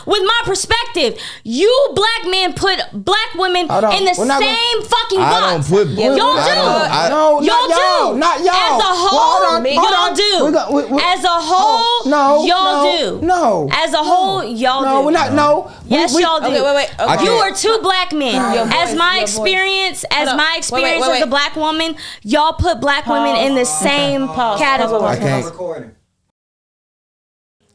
with my perspective. You black men put black women Hold on. in the We're not same fucking I box. don't put Y'all do. No, Y'all not y'all. do. Not y'all. As a Well, whole, hold on, hold y'all on. do. We As a whole, no, y'all no, do. no. As a whole, y'all do. No, we're not. No. Yes, y'all do. Okay, wait. Okay. You are two black men. Your As voice, my your voice. experience, Hold on. Wait, as wait. a black woman, y'all put black women in the same category. I can't.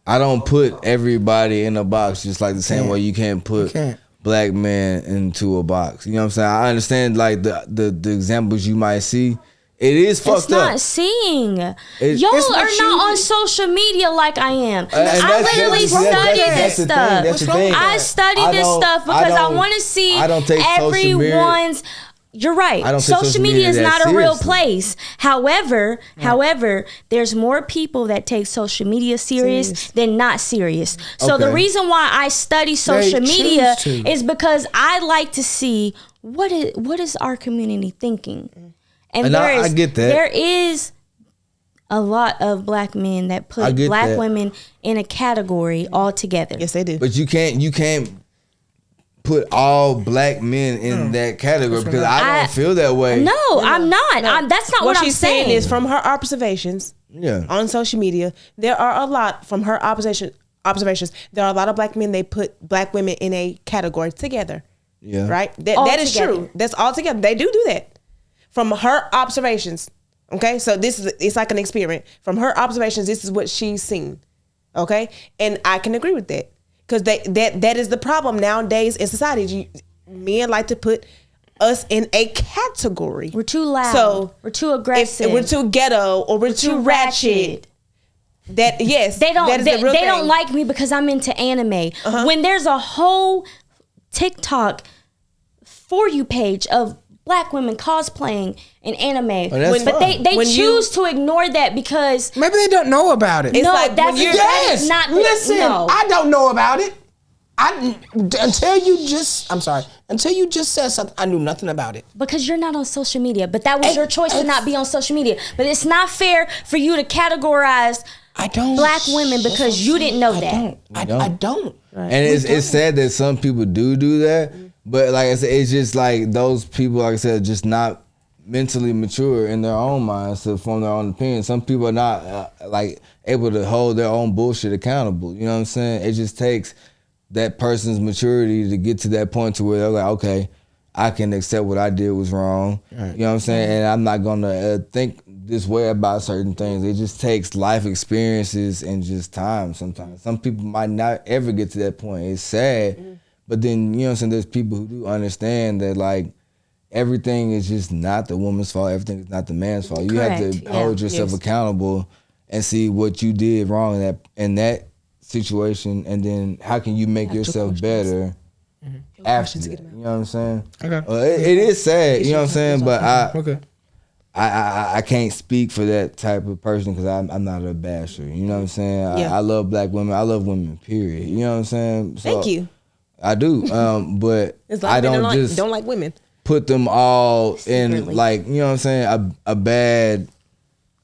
I don't put everybody in a box just like the same way you can't put black men into a box. You know what I'm saying? I understand like the examples you might see. It is fucked It's not up. seeing. Y'all It's are not on social media like I am. I literally study this stuff. That's the thing. I study this stuff because I want to see I don't take social media. everyone's. You're right. I don't take Social media is that not a real seriously. place. However, there's more people that take social media serious than not serious. So the Okay. reason why I study social choose media to. is because I like to see what is our community thinking. And I get that. There is a lot of black men that I put get black that. women in a category altogether. Yes, they do. But you can't put all black men in that category, because I don't feel that way. No, I'm not. That's not what I'm she's saying. saying is from her observations Yeah. on social media, there are a lot from her observations. There are a lot of black men. They put black women in a category together. Yeah. Right. That All is together. true. That's all together. They do that from her observations. Okay, so it's like an experiment from her observations. This is what she's seen. Okay, and I can agree with that, because that is the problem nowadays in society. Men like to put us in a category. We're too loud. So we're too aggressive. If we're too ghetto or we're too ratchet. That yes, They don't. that is the real They thing. don't like me because I'm into anime. When there's a whole TikTok For You page of black women cosplaying in anime, that's but fine. they When choose to ignore that because Maybe they don't know about it. It's no, like that's when you're- that's not. Listen, no. I don't know about it. Until you just said something, I knew nothing about it. Because you're not on social media, but that was your choice to not be on social media. But it's not fair for you to categorize I don't black women because you didn't know that. I don't. And it's sad that some people do that, but like I said, it's just like those people, like I said, just not mentally mature in their own minds to form their own opinion. Some people are not like able to hold their own bullshit accountable. You know what I'm saying? It just takes that person's maturity to get to that point to where they're like, okay, I can accept what I did was wrong. Right. You know what I'm saying? And I'm not gonna think this way about certain things. It just takes life experiences and just time. Sometimes some people might not ever get to that point. It's sad, but then you know what I'm saying. There's people who do understand that like everything is just not the woman's fault. Everything is not the man's fault. You have Correct. to hold yourself accountable and see what you did wrong in that situation, and then how can you make yourself better after that. You know what I'm saying? Okay. It is sad, you know what I'm saying? But Okay. I can't speak for that type of person because I'm not a basher. You know what I'm saying? Yeah. I love black women. I love women, period. You know what I'm saying? So Thank you. I do. But It's like I men don't like women. put them all Secretly. in like, you know what I'm saying, a bad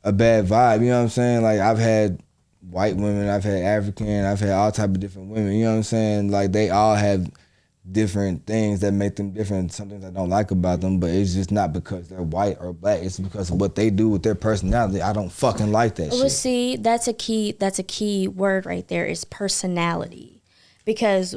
vibe. You know what I'm saying? Like I've had white women, I've had African, I've had all type of different women. You know what I'm saying? Like they all have different things that make them different. Some things I don't like about them, but it's just not because they're white or black. It's because of what they do with their personality. I don't fucking like that Well, shit. see, that's a key word right there is personality. Because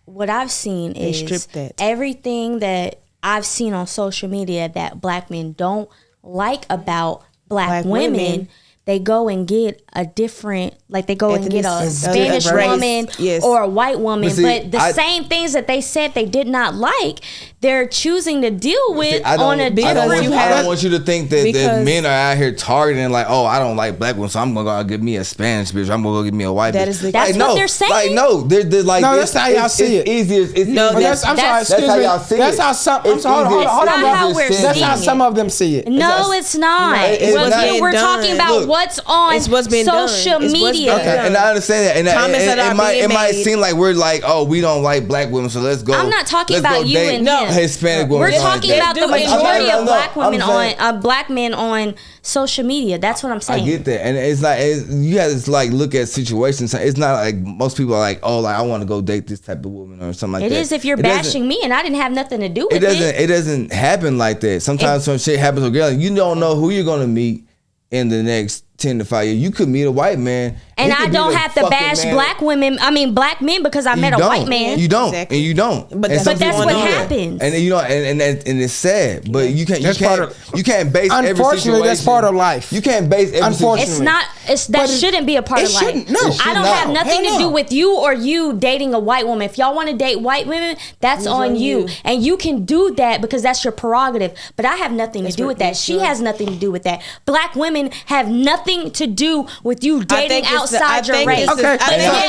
what I've seen is stripped that. everything that I've seen on social media that black men don't like about black women, they go and get a different, like they go and get a Ethnicity, Spanish race, woman yes. or a white woman, But see, but the same things that they said they did not like, they're choosing to deal with I on a don't, different I don't want you to think that Because- men are out here targeting like, oh, I don't like black women, so I'm gonna go get me a Spanish bitch. I'm gonna go get me a white That bitch. is the- That's what they're saying. Like no, they're like No, it's, that's how y'all see it's it. easier. It's No, easier. That's, I'm sorry, That's excuse how me. y'all see That's it. how some. It's hold on, easier. hold That's on, not how bro. we're That's how seeing some it. of them see it. No, it's not. it's not. We're talking about Look, what's on it's what's been done. social It's what's media. been done. Okay, and I understand that, and Comments that are it being might made. seem like we're like, oh, we don't like black women, so let's go. I'm not talking let's about go you date and him. Hispanic women. We're something like talking that. about the They're doing- majority No, of black I'm women saying- black men on social media. That's what I'm I saying. get that, and it's like you have to like look at situations. It's not like most people are like, oh, like I want to go date this type of woman or something like It that. is if you're It doesn't- bashing me and I didn't have nothing to do with it. It doesn't happen like that. Sometimes some shit happens with girls. You don't know who you're gonna meet in the next 10 to 5 years. You could meet a white man, And he I could be don't the have to fucking bash man. black men because I met a You white don't. man. You don't, Exactly. and you don't. But And that's some what That's people what do that. happens. And then, you know, and it's sad. But you can't. That's part of- You can't base every Unfortunately, situation. that's part of life. You can't base every Unfortunately. It's not. That shouldn't be a part it of life. shouldn't. No. It I should don't not. have nothing Hell to do no. with you or you dating a white woman. If y'all want to date white women, that's on you, and you can do that because that's your prerogative. But I have nothing to do with that. She has nothing to do with that. Black women have nothing to do with you dating outside your race. Okay.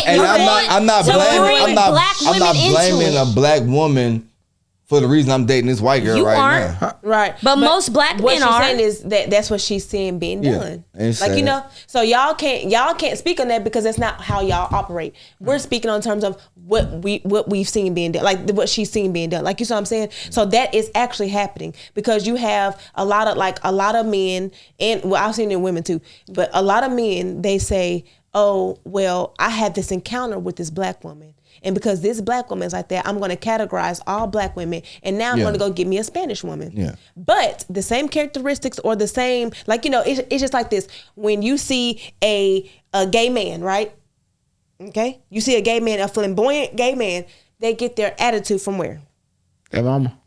And I'm not blaming a black woman for the reason I'm dating this white girl You right aren't. now. Right. But most black what men she's are. saying is that's what she's seeing being Yeah, done. it's Like, you sad. know, so y'all can't speak on that because that's not how y'all operate. We're speaking on terms of what we've seen being done, like what she's seen being done. Like, you see what I'm saying? So that is actually happening because you have a lot of men, and well, I've seen it in women too, but a lot of men, they say, oh, well, I had this encounter with this black woman. And because this black woman is like that, I'm going to categorize all black women. And now I'm Yeah. going to go get me a Spanish woman. Yeah. But the same characteristics or the same, like, you know, it's just like this. When you see a gay man, right? Okay? You see a gay man, a flamboyant gay man, they get their attitude from where? Their mama.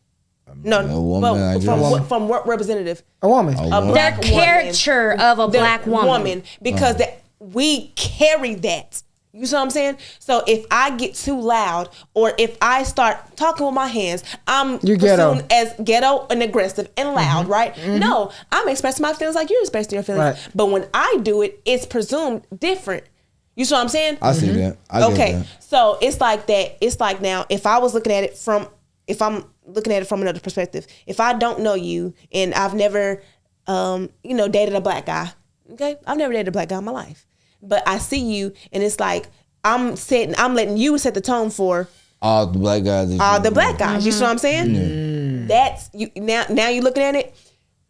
No, A woman, I well, guess. from what representative? A woman. A woman. black The caricature of a The black woman. because we carry that. You see what I'm saying? So if I get too loud or if I start talking with my hands, I'm You ghetto. presumed as ghetto and aggressive and loud, right? No, I'm expressing my feelings like you're expressing your feelings. Right. But when I do it, it's presumed different. You see what I'm saying? I see that. I get Okay, that. so it's like that. It's like now, if I'm looking at it from another perspective, if I don't know you and I've never, dated a black guy, okay, I've never dated a black guy in my life, but I see you and it's like I'm letting you set the tone for All the black guys. all the black guys. You see what I'm saying? That's you now. You're looking at it.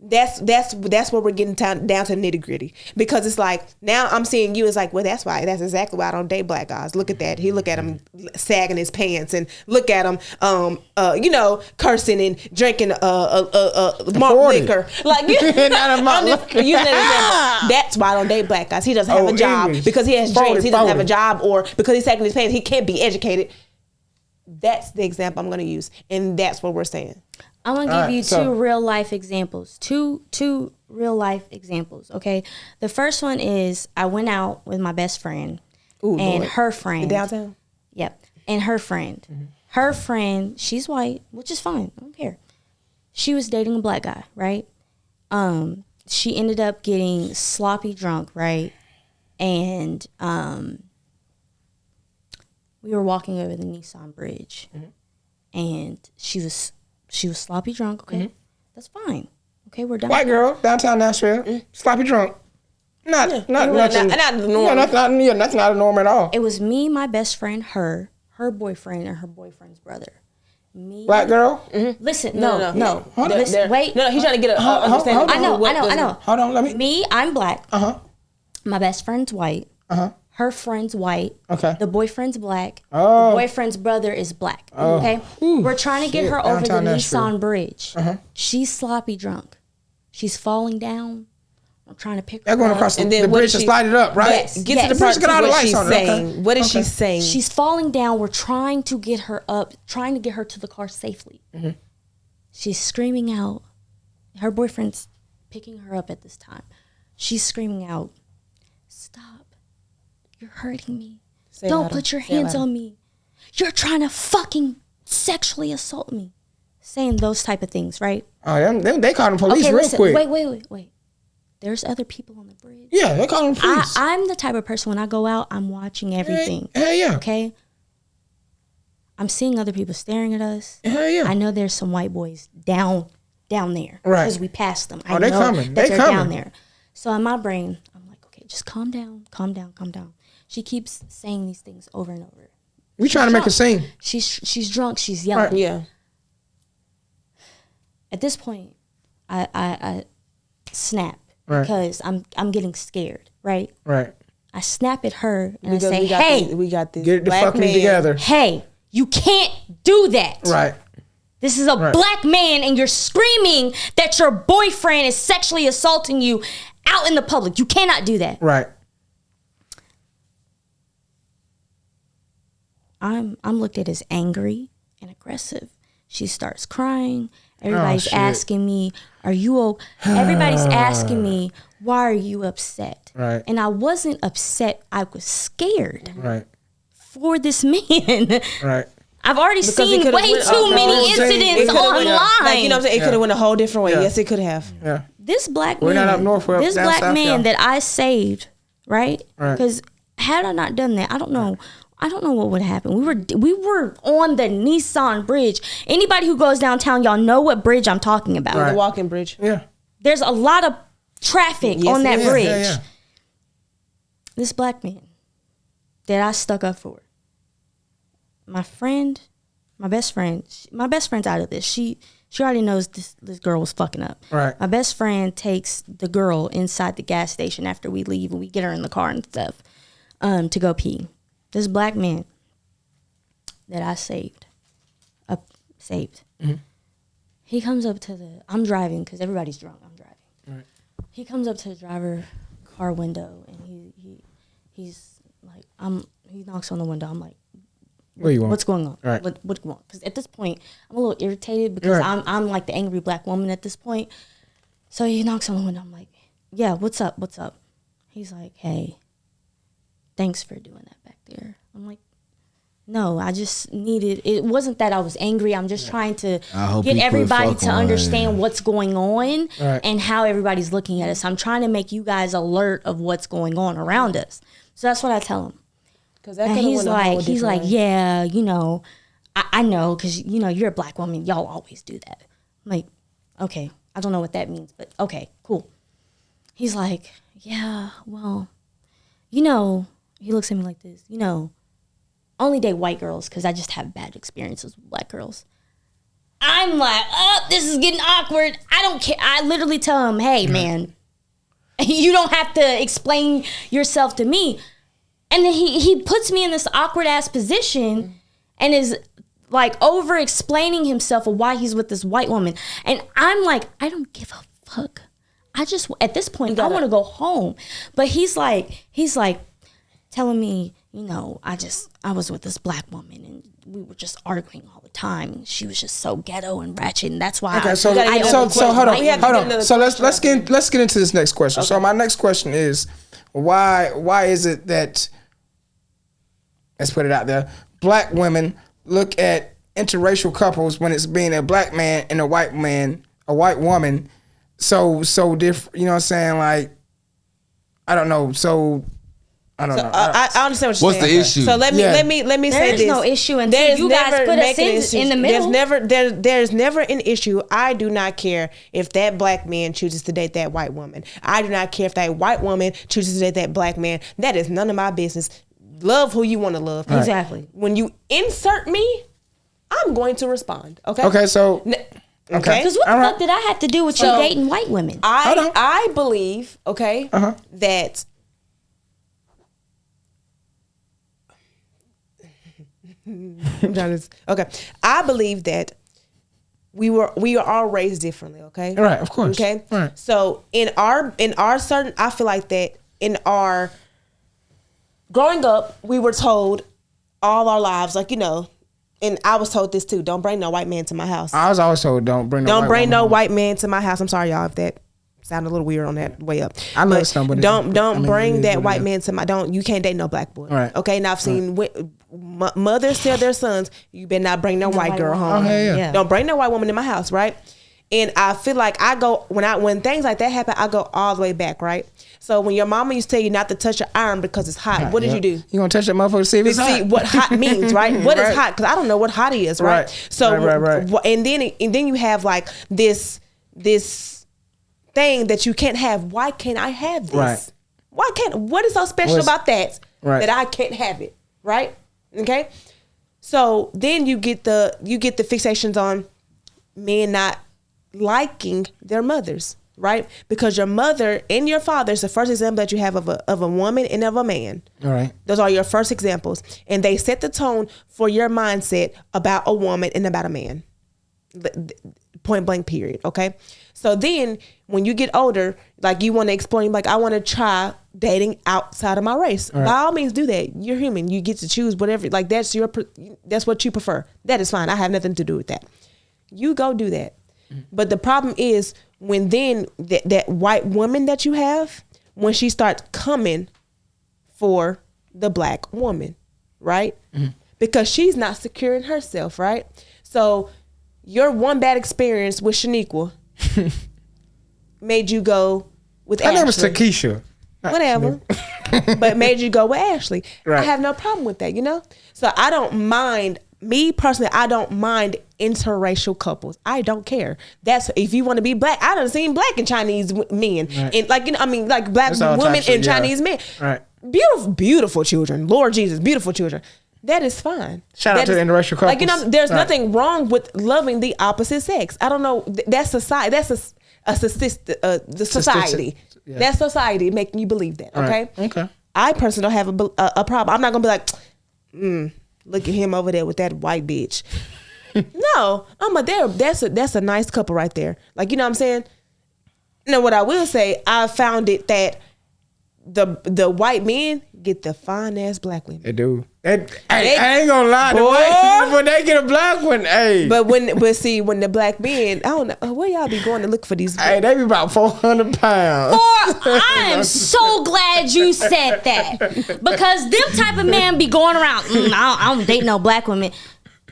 That's where we're getting down to the nitty gritty, because it's like now I'm seeing you as like, well, that's exactly why I don't date black guys. Look at that. Look at him sagging his pants and look at him, cursing and drinking malt 40. liquor. Like, Not a malt I'm just using that example. That's why I don't date black guys. He doesn't have a job English. because he has 40, dreams. He doesn't have a 40. job, or because he's sagging his pants. He can't be educated. That's the example I'm going to use, and that's what we're saying. I'm gonna give Alright, you so- two real life examples. Two real life examples. Okay, the first one is I went out with my best friend Ooh, and Lord. her friend. Downtown. Yep, and her friend. Her friend, she's white, which is fine. I don't care. She was dating a black guy, right? She ended up getting sloppy drunk, right? And we were walking over the Nissan Bridge, and she was sloppy drunk. Okay, that's fine. Okay, we're done. White girl, downtown Nashville, sloppy drunk. Not Not the norm. Yeah, that's not a norm at all. It was me, my best friend, her boyfriend, and her boyfriend's brother. Me. Black girl. Listen, No. Hold on. Listen, wait. No, he's trying to get a understanding. I know. Hold on. Let me. Me, I'm black. Uh-huh. My best friend's white. Uh-huh. Her friend's white. Okay. The boyfriend's black. Oh. The boyfriend's brother is black. Okay. We're trying to get Shit, her over the downtown Nashville. Nissan Bridge. She's sloppy drunk. She's falling down. I'm trying to pick her They're going up. across the And then what bridge is and she- slide it up, right? Yes, get to Yes. the part Got all the what lights she's on it, okay. saying. What is she saying? She's falling down. We're trying to get her up, trying to get her to the car safely. She's screaming out. Her boyfriend's picking her up at this time. She's screaming out, "Stop. You're hurting me. Say it Don't louder. put your Say it hands louder. on me. You're trying to fucking sexually assault me." Saying those type of things, right? Oh, they called the police Okay, real listen. quick. Wait. There's other people on the bridge. Yeah, they called the police. I'm the type of person, when I go out, I'm watching everything. Hell yeah. Okay? I'm seeing other people staring at us. Hell yeah. I know there's some white boys down there. Right. Because we passed them. Oh, I they know coming. that They they're coming. down there. So in my brain, I'm like, okay, just calm down. She keeps saying these things over and over. We trying to make a drunk. scene. She's drunk. She's yelling. Right. Yeah. At this point, I snap Right. because I'm getting scared, right? Right. I snap at her and Because I say, we got "Hey, this, we got this Get the black fucking man. together. hey, you can't do that. Right. This is a Right. black man and you're screaming that your boyfriend is sexually assaulting you out in the public. You cannot do that." Right. I'm looked at as angry and aggressive. She starts crying. Everybody's shit. asking me, "Are you okay?" Everybody's asking me, "Why are you upset?" Right. And I wasn't upset. I was scared Right. for this man. Right. I've already Because seen it could've way went too a many whole thing. incidents It could've went online. like, you know what I'm saying? It could have went a whole different way. Yeah. Yes, it could have. Yeah. This black We're man, not up north, we're up this down black south, man y'all. that I saved, right? Right. Because had I not done that, I don't know what would happen. We were on the Nissan Bridge. Anybody who goes downtown, y'all know what bridge I'm talking about. Right. The walking bridge. Yeah. There's a lot of traffic Yes, on that it is. bridge. Yeah. This black man that I stuck up for, my best friend's out of this. She already knows this girl was fucking up. Right. My best friend takes the girl inside the gas station after we leave and we get her in the car and stuff to go pee. This black man that I saved. He comes up to I'm driving because everybody's drunk. I'm driving. Right. He comes up to the driver car window and he's like, he knocks on the window. I'm like, What do you want? what's going on? Right. What's going on? Because at this point, I'm a little irritated because Right. I'm like the angry black woman at this point. So he knocks on the window. I'm like, "Yeah, what's up? What's up?" He's like, "Hey, thanks for doing that back there." I'm like, "No, I just needed." It wasn't that I was angry. I'm just trying to I hope get he quit everybody fucking to with understand her. what's going on Right. and how everybody's looking at us. I'm trying to make you guys alert of what's going on around us. So that's what I tell him. Because that And could have he's went a whole like, different way. "Yeah, you know, I know, because, you know, you're a black woman. Y'all always do that." I'm like, "Okay, I don't know what that means, but okay, cool." He's like, "Yeah, well, you know," he looks at me like this, "You know, only date white girls because I just have bad experiences with black girls." I'm like, "Oh, this is getting awkward." I don't care. I literally tell him, "Hey, man, you don't have to explain yourself to me." And then he puts me in this awkward ass position and is like over explaining himself of why he's with this white woman. And I'm like, I don't give a fuck. I just, at this point, I want to go home. But he's like telling me, I was with this black woman and we were just arguing all the time. She was just so ghetto and ratchet, and that's why. Okay, so hold on. So let's get into this next question. Okay. So my next question is, why is it that, let's put it out there, black women look at interracial couples when it's being a black man and a white woman, so different? You know what I'm saying? Like, I don't know. I don't know. I understand what you're saying. What's the issue? So let me say this. There's no issue until you guys put us in the middle. There's never an issue. I do not care if that black man chooses to date that white woman. I do not care if that white woman chooses to date that black man. That is none of my business. Love who you want to love. Right. Exactly. When you insert me, I'm going to respond. Okay. Okay. So. Okay. Because what the fuck did I have to do with you dating white women? I believe that. Okay, I believe that we are all raised differently. Okay, right, of course. Okay, right. So in our certain, I feel like that in our growing up, we were told all our lives, like, and I was told this too: don't bring no white man to my house. I was always told don't bring no white man to my house. I'm sorry, y'all, if that sounded a little weird on that way up. I love somebody. Don't bring that white man to my. You can't date no black boy. Right. Okay. Now I've seen mothers tell their sons, you better not bring no white girl home. Oh, yeah. Don't bring no white woman in my house. Right. And I feel like when things like that happen, I go all the way back. Right. So when your mama used to tell you not to touch your iron because it's hot, what did you do? You gonna touch that motherfucker to see if it's hot? See what hot means, right? What is hot? Because I don't know what hot is, right? So right. And then you have like this thing that you can't have. Why can't I have this? Right. What is so special about that that I can't have it? Right? Okay. So then you get the fixations on men not liking their mothers, right? Because your mother and your father is the first example that you have of a woman and of a man. All right. Those are your first examples, and they set the tone for your mindset about a woman and about a man. Point blank, period. Okay. So then when you get older, like you want to explore, you're like, I want to try dating outside of my race. Right. By all means, do that. You're human. You get to choose whatever. Like that's what you prefer. That is fine. I have nothing to do with that. You go do that. Mm-hmm. But the problem is when then that white woman that you have, when she starts coming for the black woman, right? Mm-hmm. Because she's not secure in herself, right? So your one bad experience with Shaniqua made you go with Ashley. Her name was Takesha. Whatever. But made you go with Ashley. Right. I have no problem with that, So I don't mind, me personally, I don't mind interracial couples. I don't care. That's if you want to be black. I done seen black and Chinese men. Right. And like black women and Chinese men. Right. Beautiful children. Lord Jesus, beautiful children. That is fine. Shout out to the interracial couples. Like, there's nothing wrong with loving the opposite sex. I don't know. That's society. That's the society. Yeah. That's society making you believe that. Okay. Right. Okay. I personally don't have a problem. I'm not gonna be like, look at him over there with that white bitch. No, that's a nice couple right there. Like, you know what I'm saying? Now, what I will say, I found it that the white men get the fine ass black women. They do. I ain't gonna lie, the white people, when they get a black one, hey. But when the black men, I don't know where y'all be going to look for these. Hey, they be about 400 pounds. I am so glad you said that, because them type of men be going around. I don't date no black women.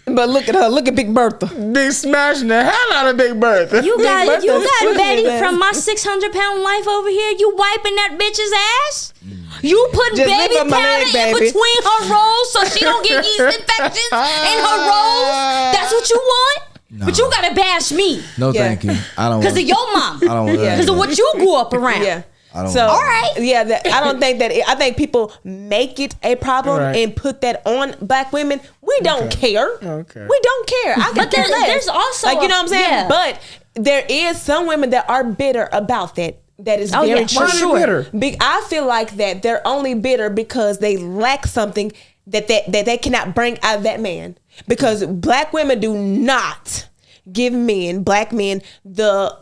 But look at her. Look at Big Bertha. Big smashing the hell out of Big Bertha. You got Betty from my 600-pound life over here. You wiping that bitch's ass? You put baby powder in between her rolls so she don't get yeast infections in her rolls? That's what you want? No. But you gotta bash me. No, thank you. I don't. Because of your mom. I don't want that. Because of what you grew up around. Yeah. All right. Yeah, I don't think that. I think people make it a problem and put that on black women. We don't care. Okay. We don't care. But there's also you know what I'm saying. Yeah. But there is some women that are bitter about that. That is very true. Why are they bitter? I feel like that they're only bitter because they lack something that they cannot bring out of that man. Because black women do not give black men, the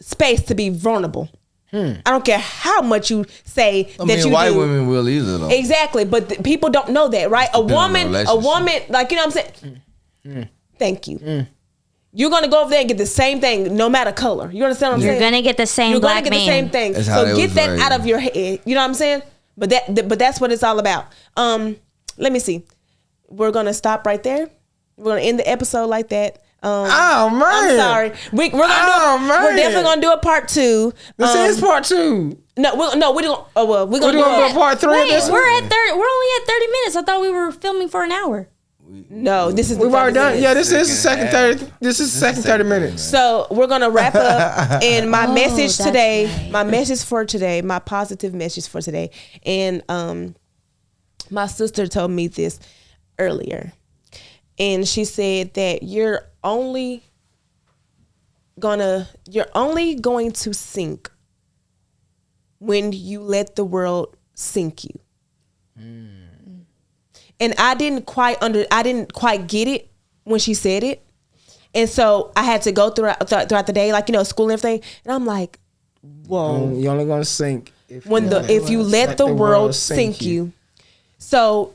space to be vulnerable. I don't care how much you say that you white do. women will either though. Exactly, but people don't know that, right? A woman, like, you know what I'm saying? Thank you. You're gonna go over there and get the same thing, no matter color. You understand what I'm saying? You're gonna get the same You're black gonna get man. the same thing. That's how So they get was that raised. out of your head. You know what I'm saying? But that's what it's all about. Let me see. We're gonna stop right there. We're gonna end the episode like that. Oh man, I'm sorry. We're definitely gonna do a part 2. This is part 2. No, we don't. Oh well, we're gonna do a part 3 of Wait, this. we're only at 30 minutes. I thought we were filming for an hour. No, this is. We've already done. minutes. Yeah, this is the second 30. This is the second 30 minutes. So we're gonna wrap up, and my message that's today, right. my message for today, my positive message for today, and my sister told me this earlier, and she said that you're only going to sink when you let the world sink you. And I didn't quite get it when she said it. And so I had to go throughout the day, like, school and everything. And I'm like, whoa. You're only gonna sink if you let the world sink you. So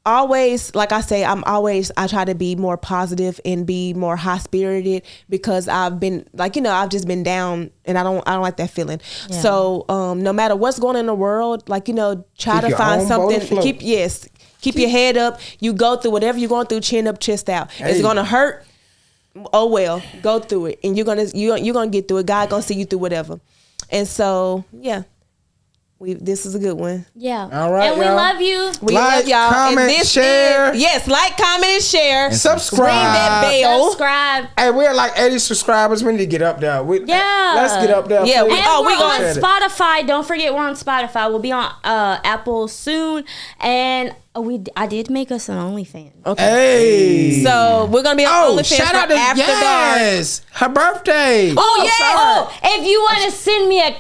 always, like I say, I try to be more positive and be more high spirited, because I've been I've just been down, and I don't like that feeling. Yeah. So no matter what's going on in the world, try to find something. Keep your head up. You go through whatever you're going through, chin up, chest out. Hey. It's gonna hurt. Oh well, go through it, and you're gonna get through it. God gonna see you through whatever. And so this is a good one. Yeah. All right, and we love you. We love y'all. Comment, share. Yes, like, comment, and share. And subscribe. Ring that bell. Subscribe. Hey, we're like 80 subscribers. We need to get up there. Let's get up there. Yeah. And we're on it. Spotify. Don't forget, we're on Spotify. We'll be on Apple soon. And I did make us an OnlyFans. Okay. Hey. So we're gonna be on OnlyFans shout out to after dark. Her birthday. Oh yeah. If you want to send me a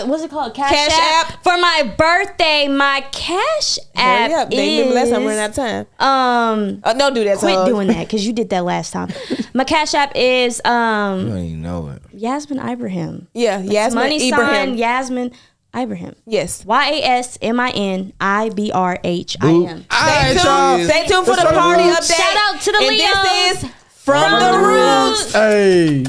what's it called? Cash app for my birthday. My Cash app is. Remember last time we ran out of time. Don't do that. Quit doing that, because you did that last time. My Cash app is You don't even know it. Yasmin Ibrahim. Yeah, Yasmin Money Ibrahim. sign Yasmin Ibrahim. Yes. YasminIbrahim. Stay tuned for the party update. Shout out to the Leos. And this is From the Roots. Hey.